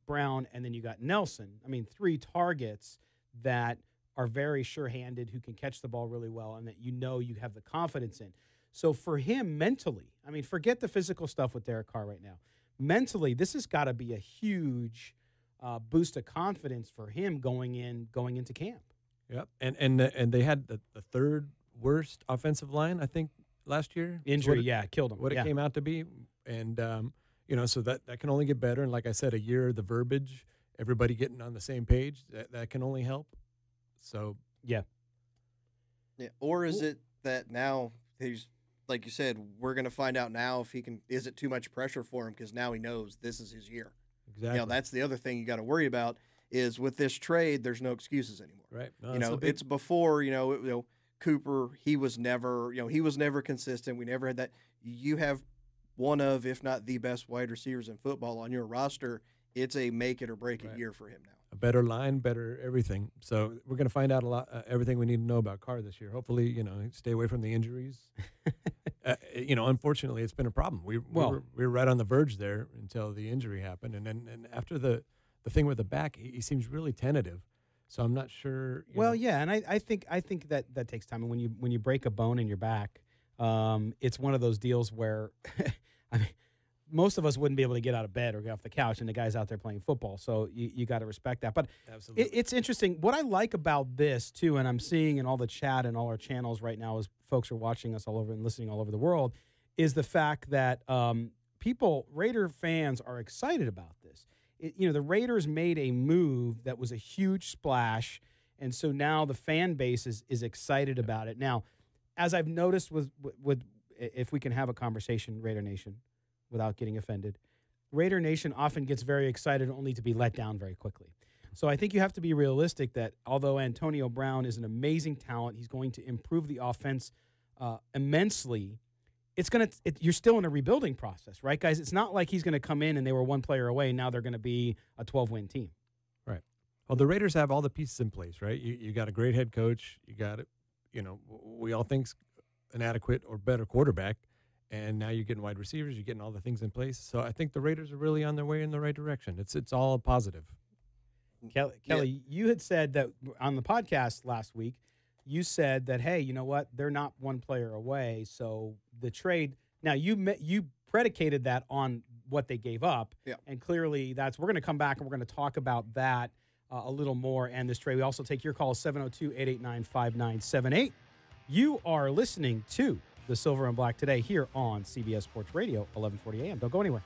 Brown, and then you got Nelson. 3 targets that are very sure-handed, who can catch the ball really well, and that you have the confidence in. So for him mentally, forget the physical stuff with Derek Carr right now. Mentally, this has got to be a huge boost of confidence for him going into camp. Yep, and they had the third worst offensive line, I think, last year. Injury, killed him. What it came out to be, and so that can only get better. And like I said, a year, the verbiage, everybody getting on the same page, that can only help. So yeah. Or is it that now he's, like you said, we're going to find out now if he can. Is it too much pressure for him because now he knows this is his year? Exactly. That's the other thing you got to worry about is with this trade, there's no excuses anymore. Right. No, it's before, Cooper, he was never consistent. We never had that. You have one of, if not the best wide receivers in football on your roster. It's a make it or break it year for him now. A better line, better everything. So we're going to find out a lot, everything we need to know about Carr this year. Hopefully, stay away from the injuries. Unfortunately, it's been a problem. We were right on the verge there until the injury happened, and after the thing with the back, he seems really tentative. So I'm not sure. And I think that takes time. And when you break a bone in your back, it's one of those deals where, most of us wouldn't be able to get out of bed or get off the couch, and the guy's out there playing football. So you got to respect that. But it's interesting. What I like about this, too, and I'm seeing in all the chat and all our channels right now as folks are watching us all over and listening all over the world, is the fact that Raider fans are excited about this. the Raiders made a move that was a huge splash, and so now the fan base is excited about it. Now, as I've noticed with if we can have a conversation, Raider Nation, without getting offended, Raider Nation often gets very excited only to be let down very quickly. So I think you have to be realistic that although Antonio Brown is an amazing talent, he's going to improve the offense immensely. You're still in a rebuilding process, right, guys? It's not like he's going to come in and they were one player away. Now they're going to be a 12-win team. Right. Well, the Raiders have all the pieces in place, right? You got a great head coach. You got it. We all think an adequate or better quarterback, and now you're getting wide receivers. You're getting all the things in place. So I think the Raiders are really on their way in the right direction. It's all positive. Kelly, you had said that on the podcast last week, you said that, hey, you know what? They're not one player away. So the trade – now, you predicated that on what they gave up. Yeah. And clearly we're going to come back and we're going to talk about that a little more and this trade. We also take your call, 702-889-5978. You are listening to the Silver and Black today here on CBS Sports Radio, 1140 a.m. Don't go anywhere.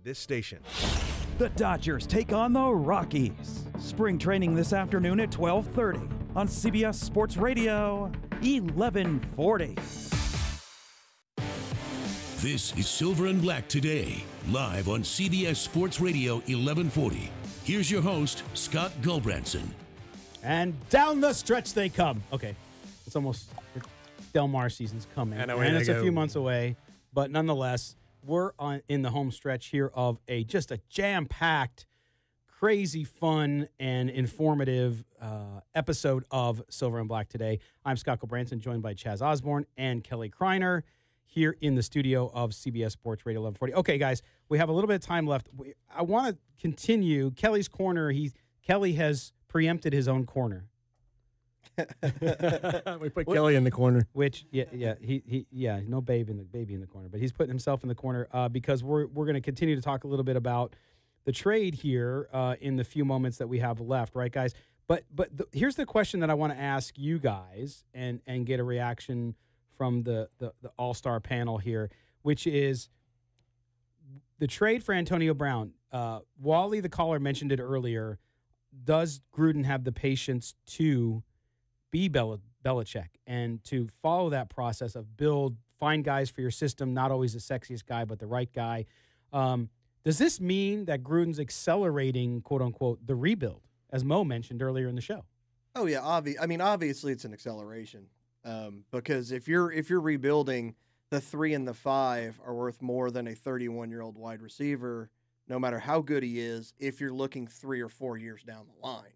this station. The Dodgers take on the Rockies. Spring training this afternoon at 12:30 on CBS Sports Radio 1140. This is Silver and Black Today, live on CBS Sports Radio 1140. Here's your host, Scott Gulbranson. And down the stretch they come. Okay, it's almost Del Mar season's coming, and it's a few months away, but nonetheless, we're in the home stretch here of just a jam-packed, crazy fun and informative episode of Silver and Black Today. I'm Scott Gulbranson, joined by Chaz Osborne and Kelly Kreiner here in the studio of CBS Sports Radio 1140. Okay, guys, we have a little bit of time left. I want to continue Kelly's corner. Kelly has preempted his own corner. We put Kelly in the corner. Which, no baby in the corner, but he's putting himself in the corner because we're going to continue to talk a little bit about the trade here in the few moments that we have left, right, guys? But here's the question that I want to ask you guys and get a reaction from the all-star panel here, which is the trade for Antonio Brown. Wally, the caller, mentioned it earlier. Does Gruden have the patience to be Belichick and to follow that process of find guys for your system, not always the sexiest guy, but the right guy? Does this mean that Gruden's accelerating, quote unquote, the rebuild, as Mo mentioned earlier in the show? Oh yeah, obviously it's an acceleration because if you're rebuilding, the 3 and the 5 are worth more than a 31-year-old wide receiver, no matter how good he is. If you're looking 3 or 4 years down the line,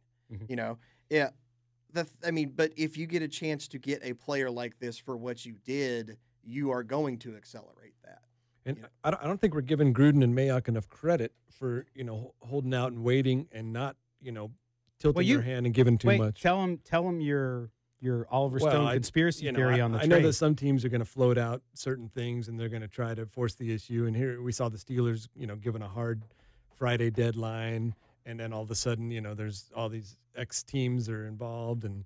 but if you get a chance to get a player like this for what you did, you are going to accelerate that. And I don't think we're giving Gruden and Mayock enough credit for holding out and waiting and not tilting their hand and giving too much. Tell him your Oliver Stone conspiracy theory on the trade. I know that some teams are going to float out certain things and they're going to try to force the issue. And here we saw the Steelers, given a hard Friday deadline. And then all of a sudden, there's all these X teams are involved, and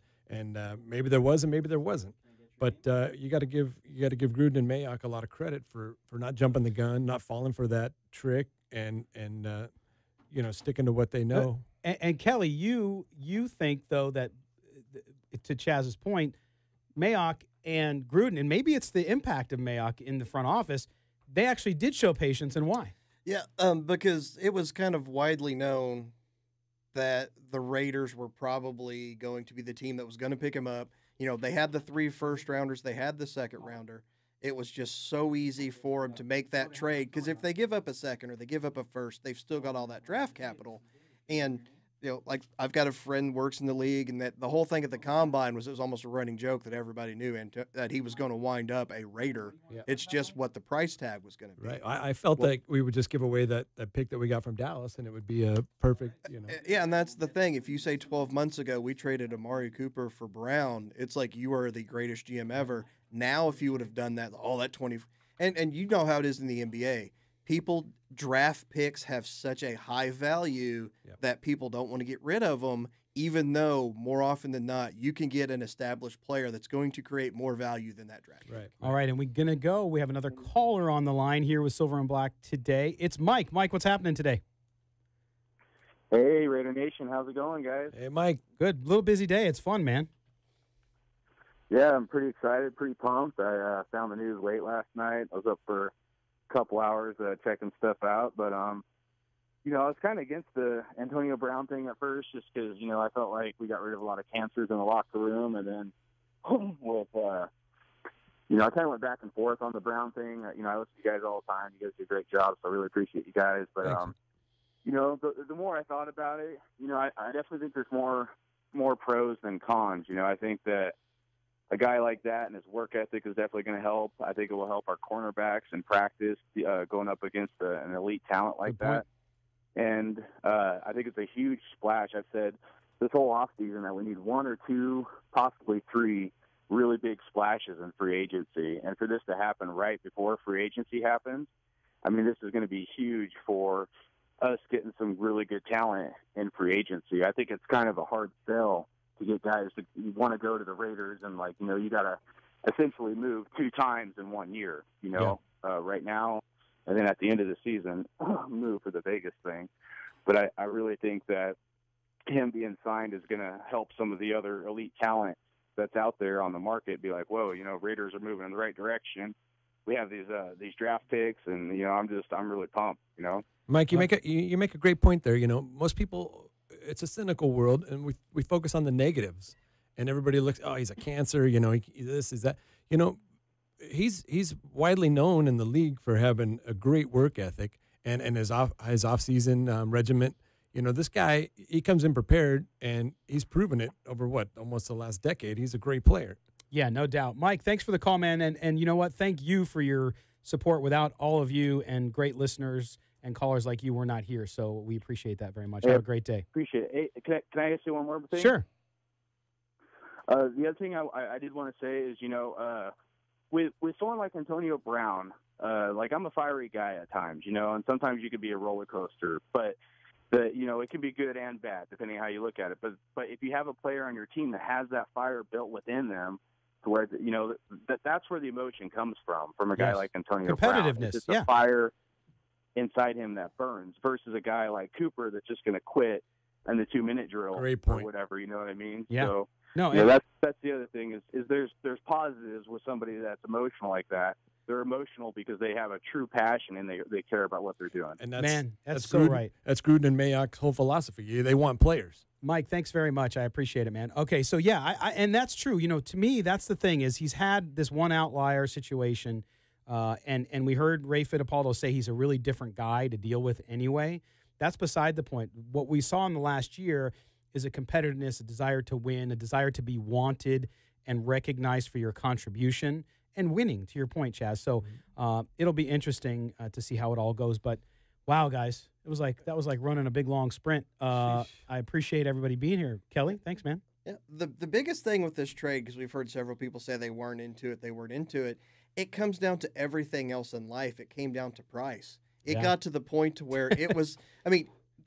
maybe there was and maybe there wasn't. But you got to give Gruden and Mayock a lot of credit for not jumping the gun, not falling for that trick, and sticking to what they know. And Kelly, you think though that to Chaz's point, Mayock and Gruden, and maybe it's the impact of Mayock in the front office, they actually did show patience, and why? Yeah, because it was kind of widely known that the Raiders were probably going to be the team that was going to pick him up. They had the 3 first-rounders. They had the second-rounder. It was just so easy for them to make that trade because if they give up a second or they give up a first, they've still got all that draft capital. And like I've got a friend who works in the league, and that the whole thing at the Combine it was almost a running joke that everybody knew that he was going to wind up a Raider. Yeah. It's just what the price tag was going to be. Right. I felt like we would just give away that pick that we got from Dallas, and it would be a perfect, Yeah, and that's the thing. If you say 12 months ago we traded Amari Cooper for Brown, it's like you are the greatest GM ever. Now, if you would have done that, that 20, and you know how it is in the NBA. Draft picks have such a high value that people don't want to get rid of them, even though more often than not, you can get an established player that's going to create more value than that draft. Right. All right, and we're going to go. We have another caller on the line here with Silver and Black today. It's Mike. Mike, what's happening today? Hey, Raider Nation. How's it going, guys? Hey, Mike. Good. Little busy day. It's fun, man. Yeah, I'm pretty excited, pretty pumped. I found the news late last night. I was up for couple hours checking stuff out, but I was kind of against the Antonio Brown thing at first, just because I felt like we got rid of a lot of cancers in the locker room, and then with I kind of went back and forth on the Brown thing. I listen to you guys all the time. You guys do a great job, so I really appreciate you guys. But the more I thought about it, I definitely think there's more pros than cons. I think that a guy like that and his work ethic is definitely going to help. I think it will help our cornerbacks in practice going up against an elite talent like that. And I think it's a huge splash. I've said this whole offseason that we need 1 or 2, possibly 3 really big splashes in free agency. And for this to happen right before free agency happens, this is going to be huge for us getting some really good talent in free agency. I think it's kind of a hard sell to get guys to want to go to the Raiders, and you got to essentially move 2 times in 1 year. Right now, and then at the end of the season, move for the Vegas thing. But I really think that him being signed is going to help some of the other elite talent that's out there on the market be like, whoa, Raiders are moving in the right direction. We have these draft picks, and I'm really pumped. Mike, you make a great point there. Most people, it's a cynical world, and we focus on the negatives, and everybody looks, oh, he's a cancer. This is that. He's widely known in the league for having a great work ethic and his off-season regiment. This guy, he comes in prepared, and he's proven it over almost the last decade. He's a great player. Yeah, no doubt. Mike, thanks for the call, man. And you know what? Thank you for your support. Without all of you and great listeners and callers like you, we're not here. So we appreciate that very much. Have a great day. Appreciate it. Hey, can I ask you one more thing? Sure. The other thing I did want to say is, with someone like Antonio Brown, I'm a fiery guy at times, and sometimes you could be a roller coaster, but it can be good and bad depending on how you look at it. But if you have a player on your team that has that fire built within them, to where that's where the emotion comes from a guy like Antonio Brown. Competitiveness, it's a fire inside him that burns versus a guy like Cooper that's just going to quit in the 2-minute drill or whatever. You know what I mean? Yeah. So, no, that's the other thing is there's positives with somebody that's emotional like that. They're emotional because they have a true passion and they care about what they're doing. And that's so Gruden, right. That's Gruden and Mayock's whole philosophy. They want players. Mike, thanks very much. I appreciate it, man. Okay, so yeah, and that's true. To me, that's the thing is he's had this one outlier situation, and we heard Ray Fiittipaldo say he's a really different guy to deal with anyway. That's beside the point. What we saw in the last year is a competitiveness, a desire to win, a desire to be wanted and recognized for your contribution and winning, to your point, Chaz. So it'll be interesting to see how it all goes. But wow, guys, that was like running a big long sprint. I appreciate everybody being here. Kelly, thanks, man. Yeah, the biggest thing with this trade, because we've heard several people say they weren't into it, it comes down to everything else in life. It came down to price. It got to the point to where it was,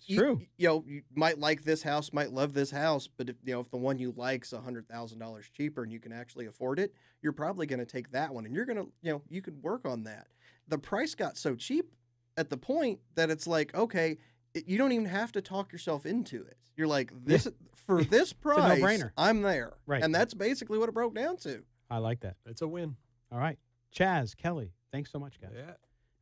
true. You might like this house, might love this house, but if the one you like's $100,000 cheaper and you can actually afford it, you're probably going to take that one, and you're going to, you could work on that. The price got so cheap at the point that it's like, okay, you don't even have to talk yourself into it. You're like, for this price, it's a no-brainer. I'm there. Right. And that's basically what it broke down to. I like that. It's a win. All right. Chaz, Kelly, thanks so much, guys. Yeah.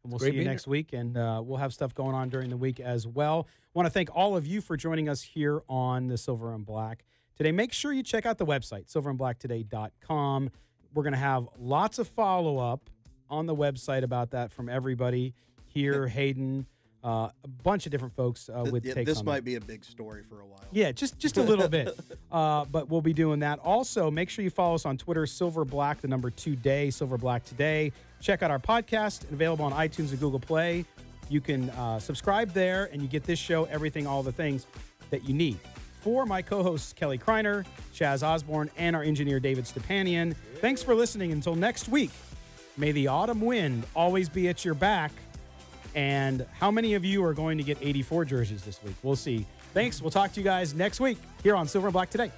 And we'll see you next week, and we'll have stuff going on during the week as well. Want to thank all of you for joining us here on the Silver and Black today. Make sure you check out the website, silverandblacktoday.com. We're going to have lots of follow-up on the website about that from everybody here, Hayden, a bunch of different folks with takes on this might be a big story for a while. Yeah, just a little bit. But we'll be doing that. Also, make sure you follow us on Twitter, SilverBlack, the number 2 day, SilverBlack Today. Check out our podcast, available on iTunes and Google Play. You can subscribe there, and you get this show, everything, all the things that you need. For my co-hosts, Kelly Kreiner, Chaz Osborne, and our engineer, David Stepanian, thanks for listening. Until next week, may the autumn wind always be at your back. And how many of you are going to get 84 jerseys this week? We'll see. Thanks. We'll talk to you guys next week here on Silver and Black Today.